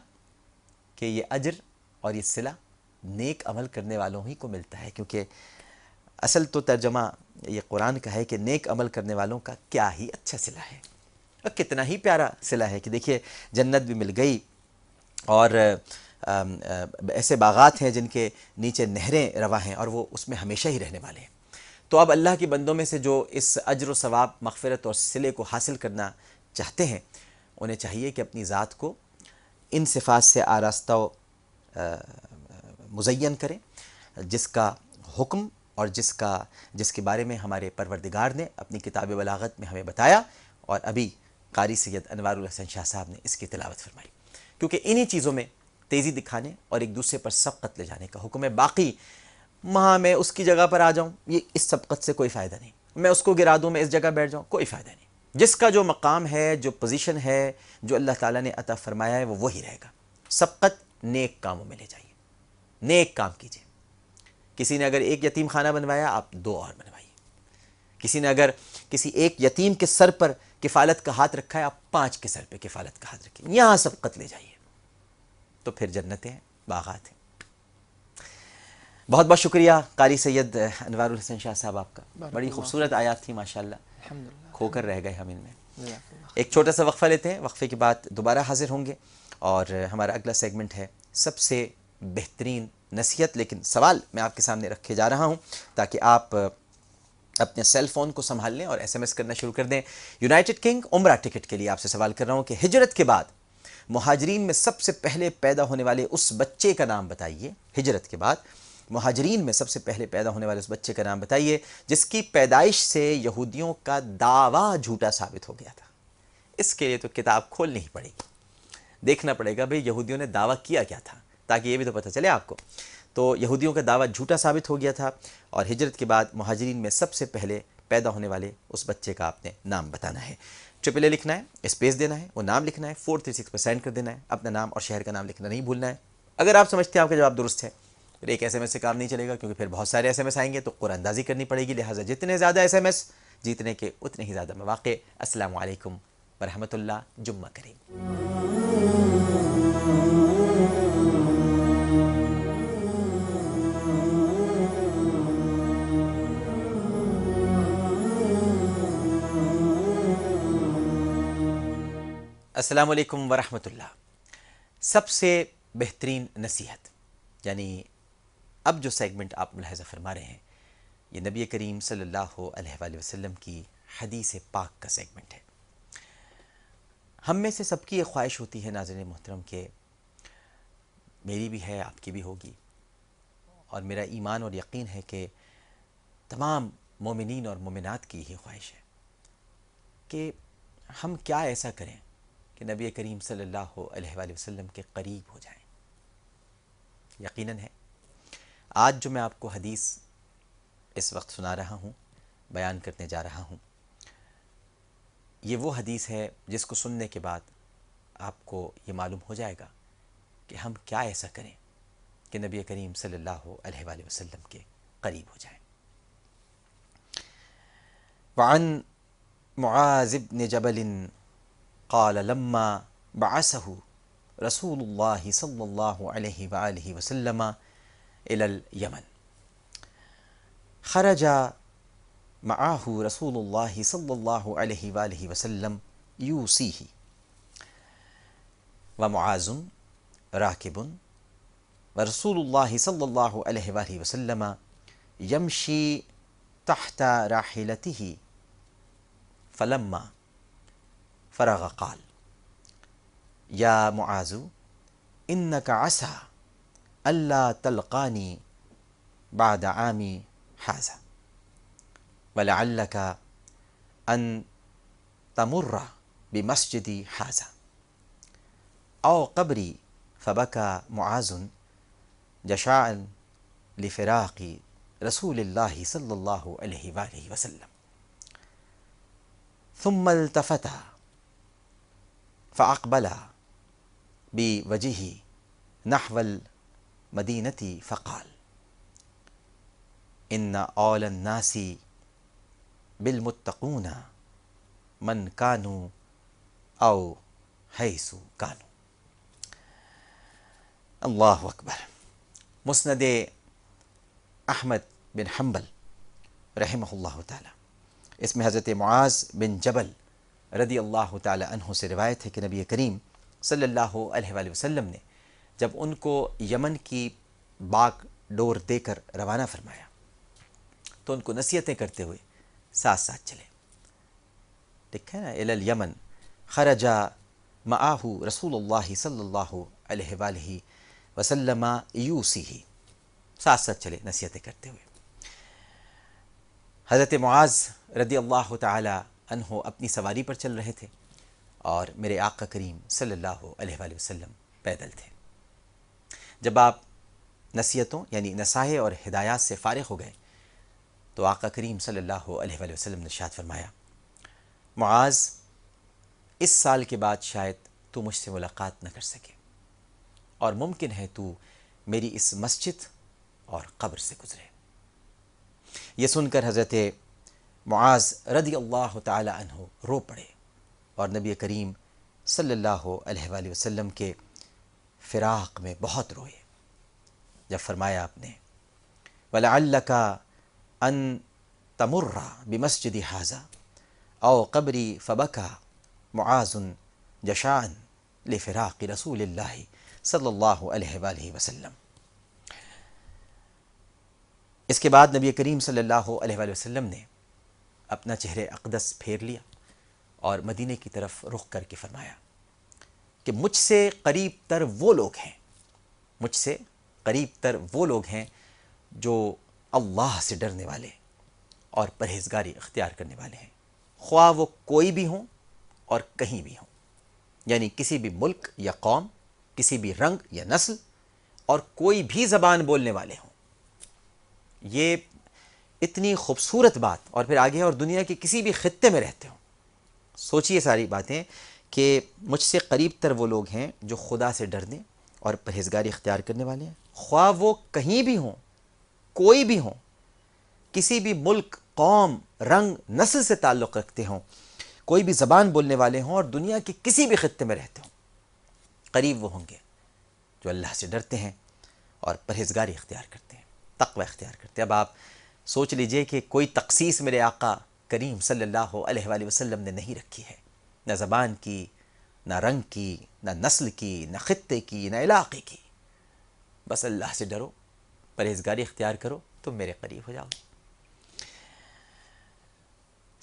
کہ یہ اجر اور یہ صلہ نیک عمل کرنے والوں ہی کو ملتا ہے، کیونکہ اصل تو ترجمہ یہ قرآن کا ہے کہ نیک عمل کرنے والوں کا کیا ہی اچھا صلہ ہے، اور کتنا ہی پیارا صلہ ہے کہ دیکھیے جنت بھی مل گئی، اور ایسے باغات ہیں جن کے نیچے نہریں رواں ہیں، اور وہ اس میں ہمیشہ ہی رہنے والے ہیں۔ تو اب اللہ کے بندوں میں سے جو اس اجر و ثواب، مغفرت اور صلے کو حاصل کرنا چاہتے ہیں، انہیں چاہیے کہ اپنی ذات کو ان صفات سے آراستہ و مزین کریں جس کا حکم اور جس کے بارے میں ہمارے پروردگار نے اپنی کتاب بلاغت میں ہمیں بتایا، اور ابھی قاری سید انوار الحسن شاہ صاحب نے اس کی تلاوت فرمائی، کیونکہ انہی چیزوں میں تیزی دکھانے اور ایک دوسرے پر سبقت لے جانے کا حکم ہے۔ باقی وہاں میں اس کی جگہ پر آ جاؤں، یہ اس سبقت سے کوئی فائدہ نہیں، میں اس کو گرا دوں، میں اس جگہ بیٹھ جاؤں، کوئی فائدہ نہیں۔ جس کا جو مقام ہے، جو پوزیشن ہے، جو اللہ تعالیٰ نے عطا فرمایا ہے، وہ وہی رہے گا۔ سبقت نیک کاموں میں لے جائیے، نیک کام کیجیے۔ کسی نے اگر ایک یتیم خانہ بنوایا، آپ 2 اور بنوائیے۔ کسی نے اگر کسی ایک یتیم کے سر پر کفالت کا ہاتھ رکھا ہے، آپ 5 کے سر پہ کفالت کا ہاتھ رکھیے، یہاں سبقت لے جائیے، تو پھر جنتیں ہیں، باغات ہیں۔ بہت بہت شکریہ قاری سید انوار الحسن شاہ صاحب آپ کا، بڑی خوبصورت آیات تھی ماشاءاللہ، کھو کر رہ گئے ہم ان میں۔ ایک چھوٹا سا وقفہ لیتے ہیں، وقفے کے بعد دوبارہ حاضر ہوں گے، اور ہمارا اگلا سیگمنٹ ہے سب سے بہترین نصیحت، لیکن سوال میں آپ کے سامنے رکھے جا رہا ہوں تاکہ آپ اپنے سیل فون کو سنبھال لیں اور ایس ایم ایس کرنا شروع کر دیں۔ یونائٹڈ کنگ عمرہ ٹکٹ کے لیے آپ سے سوال کر رہا ہوں کہ ہجرت کے بعد مہاجرین میں سب سے پہلے پیدا ہونے والے اس بچے کا نام بتائیے۔ ہجرت کے بعد مہاجرین میں سب سے پہلے پیدا ہونے والے اس بچے کا نام بتائیے جس کی پیدائش سے یہودیوں کا دعویٰ جھوٹا ثابت ہو گیا تھا۔ اس کے لیے تو کتاب کھولنی ہی پڑے گی، دیکھنا پڑے گا بھئی یہودیوں نے دعویٰ کیا کیا تھا، تاکہ یہ بھی تو پتہ چلے آپ کو۔ تو یہودیوں کا دعویٰ جھوٹا ثابت ہو گیا تھا، اور ہجرت کے بعد مہاجرین میں سب سے پہلے پیدا ہونے والے اس بچے کا آپ نے نام بتانا ہے۔ ٹرپل اے لکھنا ہے، اسپیس دینا ہے، وہ نام لکھنا ہے، 436 پر سینڈ کر دینا ہے، اپنا نام اور شہر کا نام لکھنا نہیں بھولنا ہے۔ اگر آپ سمجھتے ہیں آپ کا جواب درست ہے، پھر ایک ایس ایم ایس سے کام نہیں چلے گا، کیونکہ پھر بہت سارے ایس ایم ایس آئیں گے تو قرآن اندازی کرنی پڑے گی، لہٰذا جتنے زیادہ ایس ایم ایس جیتنے کے اتنے ہی زیادہ مواقع۔ السلام علیکم ورحمۃ اللہ، جمعہ کریم۔ السلام علیکم ورحمۃ اللہ۔ سب سے بہترین نصیحت، یعنی اب جو سیگمنٹ آپ ملاحظہ فرما رہے ہیں، یہ نبی کریم صلی اللہ علیہ وآلہ وسلم کی حدیث پاک کا سیگمنٹ ہے۔ ہم میں سے سب کی یہ خواہش ہوتی ہے ناظرین محترم کہ میری بھی ہے، آپ کی بھی ہوگی، اور میرا ایمان اور یقین ہے کہ تمام مومنین اور مومنات کی یہی خواہش ہے کہ ہم کیا ایسا کریں کہ نبی کریم صلی اللہ علیہ وآلہ وسلم کے قریب ہو جائیں۔ یقیناً ہے آج جو میں آپ کو حدیث اس وقت سنا رہا ہوں، بیان کرنے جا رہا ہوں، یہ وہ حدیث ہے جس کو سننے کے بعد آپ کو یہ معلوم ہو جائے گا کہ ہم کیا ایسا کریں کہ نبی کریم صلی اللہ علیہ وآلہ وسلم کے قریب ہو جائیں۔ وعن معاذ بن جبل قال لما بعثه رسول الله صلى الله عليه وآله وسلم إلى اليمن خرج معه رسول الله صلى الله عليه وآله وسلم يوصيه، ومعاذ راكب ورسول الله صلى الله عليه وآله وسلم يمشي تحت راحلته، فلما فرغ قال يا معاذ إنك عسى ألا تلقاني بعد عامي هذا، ولعلك أن تمر بمسجدي هذا أو قبري، فبكى معاذ جشاعا لفراق رسول الله صلى الله عليه وآله وسلم، ثم التفت فأقبل بوجهه نحو المدینة فقال ان اول الناس بالمتقون من كانوا او حیث كانوا۔ اللہ اکبر۔ مسند احمد بن حنبل رحمہ اللہ تعالی، اس میں حضرت معاذ بن جبل رضی اللہ تعالی عنہ سے روایت ہے کہ نبی کریم صلی اللہ علیہ وآلہ وسلم نے جب ان کو یمن کی باغ ڈور دے کر روانہ فرمایا تو ان کو نصیحتیں کرتے ہوئے ساتھ ساتھ چلے۔ لکھا ہے نا الی الیمن خرج معاہ رسول اللہ صلی اللہ علیہ وآلہ وسلم یوصیہ، ساتھ ساتھ چلے نصیحتیں کرتے ہوئے۔ حضرت معاذ رضی اللہ تعالی عنہ اپنی سواری پر چل رہے تھے اور میرے آقا کریم صلی اللہ علیہ وآلہ وسلم پیدل تھے۔ جب آپ نصیحتوں یعنی نصائح اور ہدایات سے فارغ ہو گئے تو آقا کریم صلی اللہ علیہ وآلہ وسلم نے ارشاد فرمایا، معاذ اس سال کے بعد شاید تو مجھ سے ملاقات نہ کر سکے اور ممکن ہے تو میری اس مسجد اور قبر سے گزرے۔ یہ سن کر حضرت معاذ رضی اللہ تعالی عنہ رو پڑے اور نبی کریم صلی اللہ علیہ وآلہ وسلم کے فراق میں بہت روئے۔ جب فرمایا آپ نے وَلَعَلَّكَ أَن تَمُرَّ بِمَسْجِدِ هَذَا أَوْ قَبْرِي فَبَكَى مُعَاذٌ جَشَاعًا لِفِرَاقِ رسول اللہ صلی اللہ علیہ وآلہ وسلم۔ اس کے بعد نبی کریم صلی اللہ علیہ وآلہ وسلم نے اپنا چہرہ اقدس پھیر لیا اور مدینے کی طرف رخ کر کے فرمایا کہ مجھ سے قریب تر وہ لوگ ہیں، مجھ سے قریب تر وہ لوگ ہیں جو اللہ سے ڈرنے والے اور پرہیزگاری اختیار کرنے والے ہیں، خواہ وہ کوئی بھی ہوں اور کہیں بھی ہوں، یعنی کسی بھی ملک یا قوم، کسی بھی رنگ یا نسل اور کوئی بھی زبان بولنے والے ہوں۔ یہ اتنی خوبصورت بات، اور پھر آگے اور دنیا کے کسی بھی خطے میں رہتے ہوں۔ سوچئے ساری باتیں کہ مجھ سے قریب تر وہ لوگ ہیں جو خدا سے ڈرنے اور پرہیزگاری اختیار کرنے والے ہیں، خواہ وہ کہیں بھی ہوں، کوئی بھی ہوں، کسی بھی ملک، قوم، رنگ، نسل سے تعلق رکھتے ہوں، کوئی بھی زبان بولنے والے ہوں اور دنیا کے کسی بھی خطے میں رہتے ہوں۔ قریب وہ ہوں گے جو اللہ سے ڈرتے ہیں اور پرہیزگاری اختیار کرتے ہیں، تقوی اختیار کرتے ہیں۔ اب آپ سوچ لیجئے کہ کوئی تخصیص میرے آقا کریم صلی اللہ علیہ وآلہ وسلم نے نہیں رکھی ہے، نہ زبان کی، نہ رنگ کی، نہ نسل کی، نہ خطے کی، نہ علاقے کی۔ بس اللہ سے ڈرو، پرہیزگاری اختیار کرو، تم میرے قریب ہو جاؤ گے۔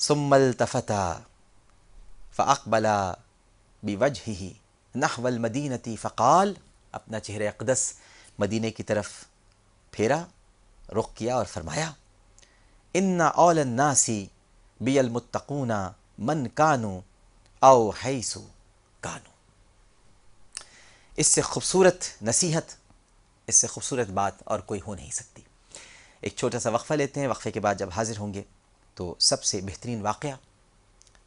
ثم التفت فاقبل بوجهه نحو المدینة فقال، اپنا چہرہ اقدس مدینے کی طرف پھیرا، رخ کیا اور فرمایا ان اول الناس بی المتقون من کانوا او حیث کانوا۔ اس سے خوبصورت نصیحت، اس سے خوبصورت بات اور کوئی ہو نہیں سکتی۔ ایک چھوٹا سا وقفہ لیتے ہیں، وقفے کے بعد جب حاضر ہوں گے تو سب سے بہترین واقعہ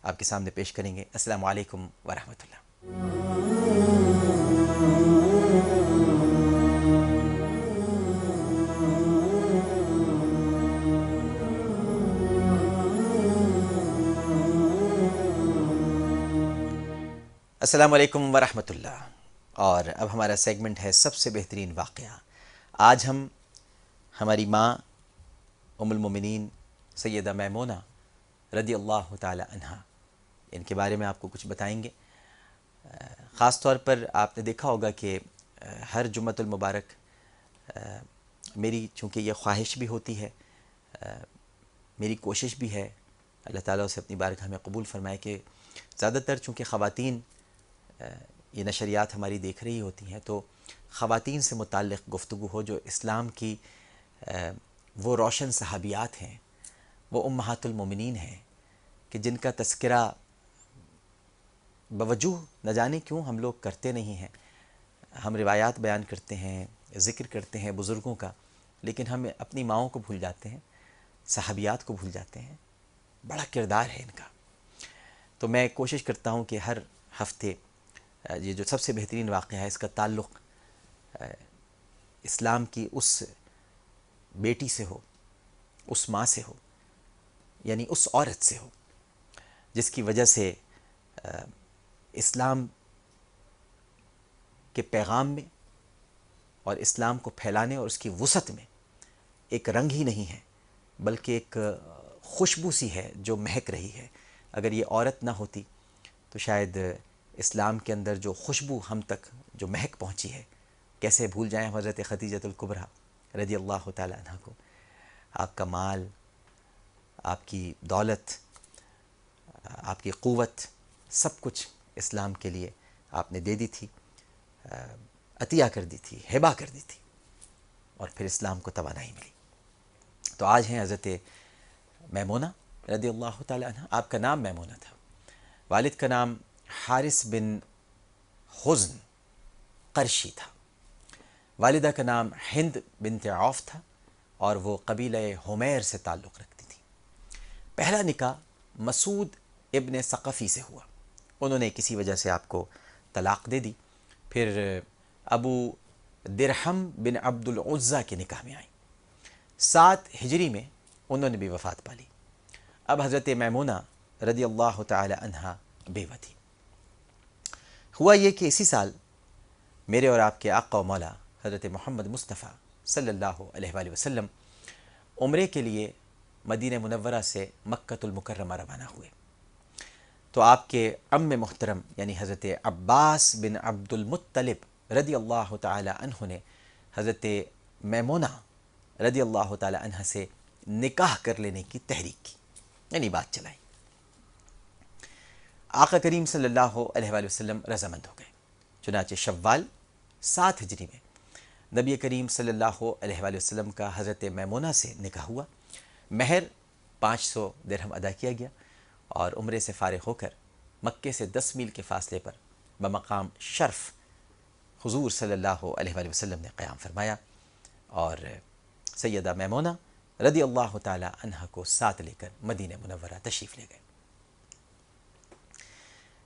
آپ کے سامنے پیش کریں گے۔ السلام علیکم ورحمۃ اللہ۔ السلام علیکم ورحمۃ اللہ، اور اب ہمارا سیگمنٹ ہے سب سے بہترین واقعہ۔ آج ہم ہماری ماں ام المومنین سیدہ میمونہ رضی اللہ تعالی عنہا، ان کے بارے میں آپ کو کچھ بتائیں گے۔ خاص طور پر آپ نے دیکھا ہوگا کہ ہر جمعۃ المبارک میری چونکہ یہ خواہش بھی ہوتی ہے، میری کوشش بھی ہے، اللہ تعالیٰ اسے اپنی بارگاہ میں قبول فرمائے، کہ زیادہ تر چونکہ خواتین یہ نشریات ہماری دیکھ رہی ہوتی ہیں تو خواتین سے متعلق گفتگو ہو، جو اسلام کی وہ روشن صحابیات ہیں، وہ امہات المومنین ہیں کہ جن کا تذکرہ بوجوہ نہ جانے کیوں ہم لوگ کرتے نہیں ہیں۔ ہم روایات بیان کرتے ہیں، ذکر کرتے ہیں بزرگوں کا، لیکن ہم اپنی ماؤں کو بھول جاتے ہیں، صحابیات کو بھول جاتے ہیں۔ بڑا کردار ہے ان کا۔ تو میں کوشش کرتا ہوں کہ ہر ہفتے یہ جو سب سے بہترین واقعہ ہے اس کا تعلق اسلام کی اس بیٹی سے ہو، اس ماں سے ہو، یعنی اس عورت سے ہو جس کی وجہ سے اسلام کے پیغام میں اور اسلام کو پھیلانے اور اس کی وسعت میں ایک رنگ ہی نہیں ہے بلکہ ایک خوشبو سی ہے جو مہک رہی ہے۔ اگر یہ عورت نہ ہوتی تو شاید اسلام کے اندر جو خوشبو ہم تک جو مہک پہنچی ہے، کیسے بھول جائیں حضرت خدیجۃ الکبریٰ رضی اللہ تعالی عنہ کو۔ آپ کا مال، آپ کی دولت، آپ کی قوت، سب کچھ اسلام کے لیے آپ نے دے دی تھی، عطیہ کر دی تھی، ہبہ کر دی تھی، اور پھر اسلام کو توانائی ملی۔ تو آج ہیں حضرت میمونہ رضی اللہ تعالی عنہ۔ آپ کا نام میمونہ تھا، والد کا نام حارث بن حزن قرشی تھا، والدہ کا نام ہند بنت عوف تھا، اور وہ قبیلہ حمیر سے تعلق رکھتی تھی۔ پہلا نکاح مسعود ابن ثقفی سے ہوا، انہوں نے کسی وجہ سے آپ کو طلاق دے دی۔ پھر ابو درہم بن عبد العزیٰ کے نکاح میں آئیں، 7 ہجری میں انہوں نے بھی وفات پالی۔ اب حضرت میمونہ رضی اللہ تعالی عنہا بیوہ تھی۔ ہوا یہ کہ اسی سال میرے اور آپ کے آقا و مولا حضرت محمد مصطفیٰ صلی اللہ علیہ وآلہ وسلم عمرے کے لیے مدینہ منورہ سے مکۃ المکرمہ روانہ ہوئے۔ تو آپ کے عم محترم یعنی حضرت عباس بن عبد المطلب رضی اللہ تعالی عنہ نے حضرت میمونہ رضی اللہ تعالی عنہ سے نکاح کر لینے کی تحریک کی، یعنی بات چلائی۔ آقا کریم صلی اللہ علیہ وآلہ وسلم رضامند ہو گئے، چنانچہ شوال 7 ہجری میں نبی کریم صلی اللہ علیہ وآلہ وسلم کا حضرت میمونہ سے نکاح ہوا۔ مہر 500 درہم ادا کیا گیا، اور عمرے سے فارغ ہو کر مکے سے 10 میل کے فاصلے پر بمقام شرف حضور صلی اللہ علیہ وآلہ وسلم نے قیام فرمایا، اور سیدہ میمونہ رضی اللہ تعالی عنہ کو ساتھ لے کر مدینہ منورہ تشریف لے گئے۔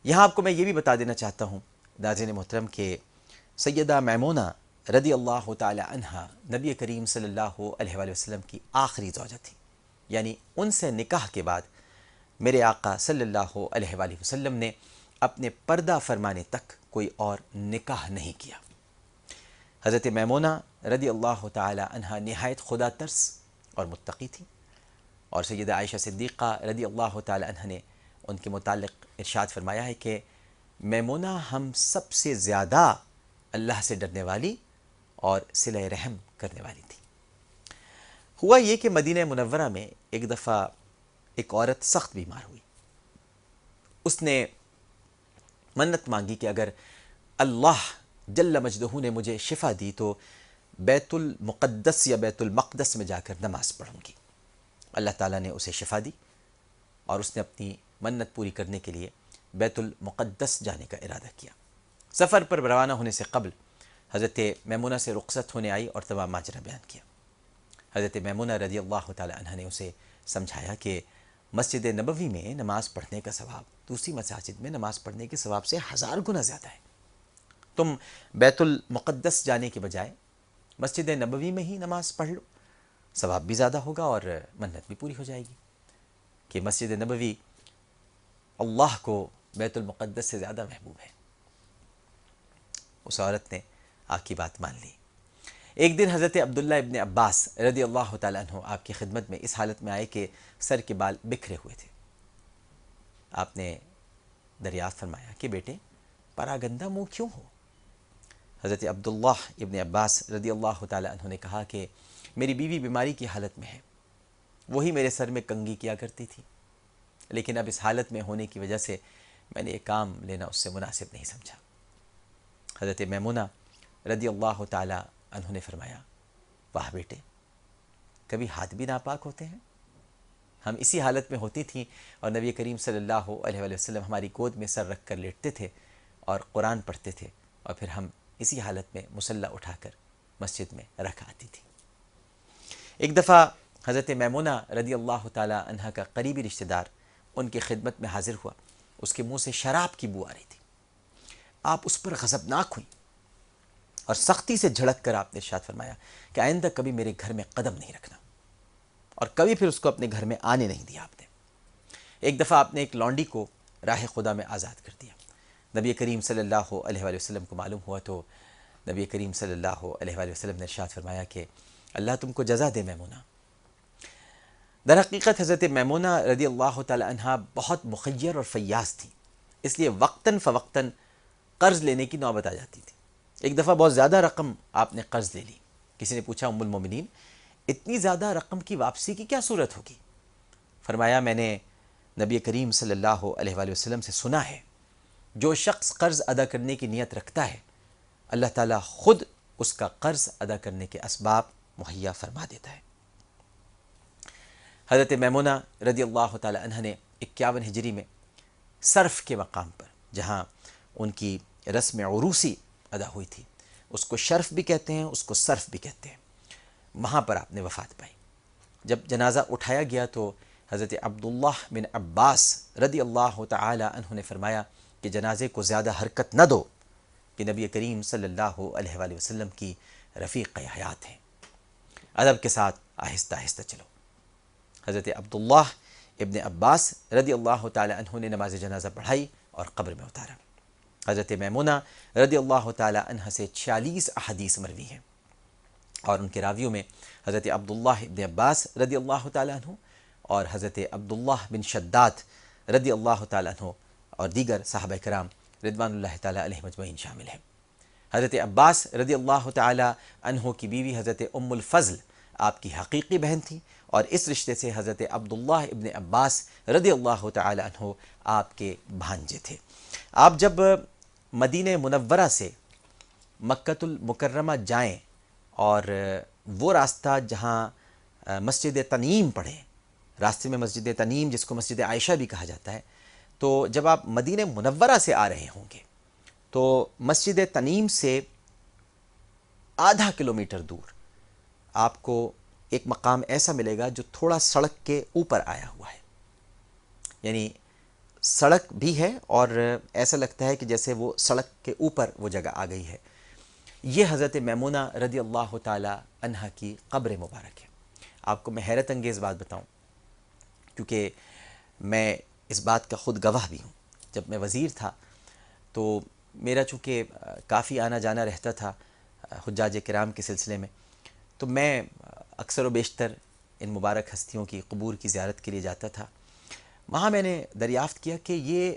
یہاں آپ کو میں یہ بھی بتا دینا چاہتا ہوں ناظرین محترم کہ سیدہ میمونہ رضی اللہ تعالی عنہ نبی کریم صلی اللہ علیہ وآلہ وسلم کی آخری زوجہ تھی، یعنی ان سے نکاح کے بعد میرے آقا صلی اللہ علیہ وآلہ وسلم نے اپنے پردہ فرمانے تک کوئی اور نکاح نہیں کیا۔ حضرت میمونہ رضی اللہ تعالی عنہ نہایت خدا ترس اور متقی تھی، اور سیدہ عائشہ صدیقہ رضی اللہ تعالی عنہ نے ان کے متعلق ارشاد فرمایا ہے کہ میمونہ ہم سب سے زیادہ اللہ سے ڈرنے والی اور صلہ رحم کرنے والی تھی۔ ہوا یہ کہ مدینہ منورہ میں ایک دفعہ ایک عورت سخت بیمار ہوئی۔ اس نے منت مانگی کہ اگر اللہ جل مجدہ نے مجھے شفا دی تو بیت المقدس یا بیت المقدس میں جا کر نماز پڑھوں گی۔ اللہ تعالیٰ نے اسے شفا دی، اور اس نے اپنی منت پوری کرنے کے لیے بیت المقدس جانے کا ارادہ کیا۔ سفر پر روانہ ہونے سے قبل حضرت میمونہ سے رخصت ہونے آئی اور تمام ماجرا بیان کیا۔ حضرت میمونہ رضی اللہ تعالی عنہ نے اسے سمجھایا کہ مسجد نبوی میں نماز پڑھنے کا ثواب دوسری مساجد میں نماز پڑھنے کے ثواب سے 1000 گنا زیادہ ہے۔ تم بیت المقدس جانے کے بجائے مسجد نبوی میں ہی نماز پڑھ لو، ثواب بھی زیادہ ہوگا اور منت بھی پوری ہو جائے گی۔ کہ مسجد نبوی اللہ کو بیت المقدس سے زیادہ محبوب ہے۔ اس عورت نے آپ کی بات مان لی۔ ایک دن حضرت عبداللہ ابن عباس رضی اللہ تعالیٰ عنہ آپ کی خدمت میں اس حالت میں آئے کہ سر کے بال بکھرے ہوئے تھے۔ آپ نے دریافت فرمایا کہ بیٹے پراگندہ منہ کیوں ہو؟ حضرت عبداللہ ابن عباس رضی اللہ تعالیٰ عنہ نے کہا کہ میری بیوی بیماری کی حالت میں ہے، وہی میرے سر میں کنگھی کیا کرتی تھی، لیکن اب اس حالت میں ہونے کی وجہ سے میں نے یہ کام لینا اس سے مناسب نہیں سمجھا۔ حضرت میمونہ رضی اللہ تعالیٰ عنہ نے فرمایا واہ بیٹے، کبھی ہاتھ بھی ناپاک ہوتے ہیں؟ ہم اسی حالت میں ہوتی تھیں اور نبی کریم صلی اللہ علیہ وآلہ وسلم ہماری گود میں سر رکھ کر لیٹتے تھے اور قرآن پڑھتے تھے، اور پھر ہم اسی حالت میں مصلی اٹھا کر مسجد میں رکھ آتی تھی۔ ایک دفعہ حضرت میمونہ رضی اللہ تعالیٰ عنہ کا قریبی رشتہ دار ان کی خدمت میں حاضر ہوا، اس کے منہ سے شراب کی بو آ رہی تھی۔ آپ اس پر غضبناک ہوئیں اور سختی سے جھڑک کر آپ نے ارشاد فرمایا کہ آئندہ کبھی میرے گھر میں قدم نہیں رکھنا، اور کبھی پھر اس کو اپنے گھر میں آنے نہیں دیا آپ نے۔ ایک دفعہ آپ نے ایک لونڈی کو راہ خدا میں آزاد کر دیا۔ نبی کریم صلی اللہ علیہ وآلہ وسلم کو معلوم ہوا تو نبی کریم صلی اللہ علیہ وآلہ وسلم نے ارشاد فرمایا کہ اللہ تم کو جزا دے میمونہ۔ در حقیقت حضرت میمونہ رضی اللہ تعالی عنہ بہت مخیر اور فیاض تھیں، اس لیے وقتاً فوقتاً قرض لینے کی نوبت آ جاتی تھی۔ ایک دفعہ بہت زیادہ رقم آپ نے قرض لے لی۔ کسی نے پوچھا ام المومنین اتنی زیادہ رقم کی واپسی کی کیا صورت ہوگی؟ فرمایا میں نے نبی کریم صلی اللہ علیہ وآلہ وسلم سے سنا ہے جو شخص قرض ادا کرنے کی نیت رکھتا ہے اللہ تعالیٰ خود اس کا قرض ادا کرنے کے اسباب مہیا فرما دیتا ہے۔ حضرت میمونہ رضی اللہ تعالی عنہ نے 51 ہجری میں صرف کے مقام پر جہاں ان کی رسم عروسی ادا ہوئی تھی، اس کو شرف بھی کہتے ہیں، اس کو صرف بھی کہتے ہیں، وہاں پر آپ نے وفات پائی۔ جب جنازہ اٹھایا گیا تو حضرت عبداللہ بن عباس رضی اللہ تعالی عنہ نے فرمایا کہ جنازے کو زیادہ حرکت نہ دو کہ نبی کریم صلی اللہ علیہ وآلہ وسلم کی رفیق حیات ہیں، ادب کے ساتھ آہستہ آہستہ چلو۔ حضرت عبداللہ ابن عباس رضی اللہ تعالی عنہ نے نماز جنازہ پڑھائی اور قبر میں اتارا۔ حضرت میمونہ رضی اللہ تعالی عنہ سے 46 احادیث مروی ہیں، اور ان کے راویوں میں حضرت عبداللہ ابن عباس رضی اللہ تعالی عنہ اور حضرت عبداللہ بن شداد رضی اللہ تعالی عنہ اور دیگر صحابہ کرام رضوان اللہ تعالی علیہ مجمعین شامل ہیں۔ حضرت عباس رضی اللہ تعالی عنہ کی بیوی حضرت ام الفضل آپ کی حقیقی بہن تھی، اور اس رشتے سے حضرت عبداللہ ابن عباس رضی اللہ تعالی عنہ آپ کے بھانجے تھے۔ آپ جب مدینہ منورہ سے مکۃ المکرمہ جائیں اور وہ راستہ جہاں مسجد تنعیم پڑھیں، راستے میں مسجد تنعیم جس کو مسجد عائشہ بھی کہا جاتا ہے، تو جب آپ مدینہ منورہ سے آ رہے ہوں گے تو مسجد تنعیم سے آدھا کلومیٹر دور آپ کو ایک مقام ایسا ملے گا جو تھوڑا سڑک کے اوپر آیا ہوا ہے، یعنی سڑک بھی ہے اور ایسا لگتا ہے کہ جیسے وہ سڑک کے اوپر وہ جگہ آ گئی ہے۔ یہ حضرت میمونہ رضی اللہ تعالی عنہ کی قبر مبارک ہے۔ آپ کو میں حیرت انگیز بات بتاؤں، کیونکہ میں اس بات کا خود گواہ بھی ہوں۔ جب میں وزیر تھا تو میرا چونکہ کافی آنا جانا رہتا تھا حجاج کرام کے سلسلے میں، تو میں اکثر و بیشتر ان مبارک ہستیوں کی قبور کی زیارت کے لیے جاتا تھا۔ وہاں میں نے دریافت کیا کہ یہ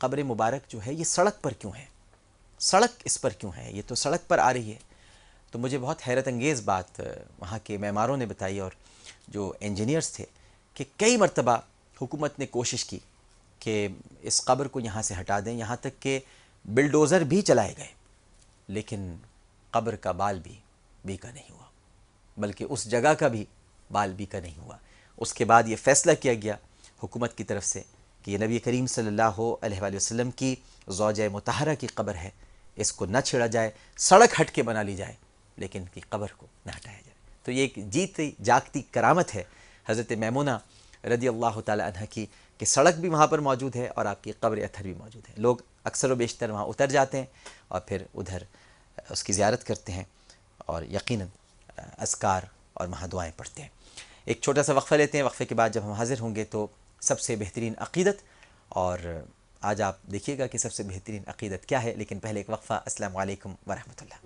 قبر مبارک جو ہے یہ سڑک پر کیوں ہے، سڑک اس پر کیوں ہے، یہ تو سڑک پر آ رہی ہے۔ تو مجھے بہت حیرت انگیز بات وہاں کے معماروں نے بتائی اور جو انجینئرز تھے کہ کئی مرتبہ حکومت نے کوشش کی کہ اس قبر کو یہاں سے ہٹا دیں، یہاں تک کہ بلڈوزر بھی چلائے گئے، لیکن قبر کا بال بھی بیکا نہیں ہوا، بلکہ اس جگہ کا بھی بال بیکا نہیں ہوا۔ اس کے بعد یہ فیصلہ کیا گیا حکومت کی طرف سے کہ یہ نبی کریم صلی اللہ علیہ وآلہ وسلم کی زوجہ مطہرہ کی قبر ہے، اس کو نہ چھیڑا جائے، سڑک ہٹ کے بنا لی جائے لیکن ان کی قبر کو نہ ہٹایا جائے۔ تو یہ ایک جیتی جاگتی کرامت ہے حضرت میمونہ رضی اللہ تعالی عنہ کی کہ سڑک بھی وہاں پر موجود ہے اور آپ کی قبر اطہر بھی موجود ہے۔ لوگ اکثر و بیشتر وہاں اتر جاتے ہیں اور پھر ادھر اس کی زیارت کرتے ہیں اور یقیناً اذکار اور وہاں دعائیں پڑھتے ہیں۔ ایک چھوٹا سا وقفہ لیتے ہیں، وقفے کے بعد جب ہم حاضر ہوں گے تو سب سے بہترین عقیدت، اور آج آپ دیکھیے گا کہ سب سے بہترین عقیدت کیا ہے، لیکن پہلے ایک وقفہ۔ السلام علیکم ورحمۃ اللہ۔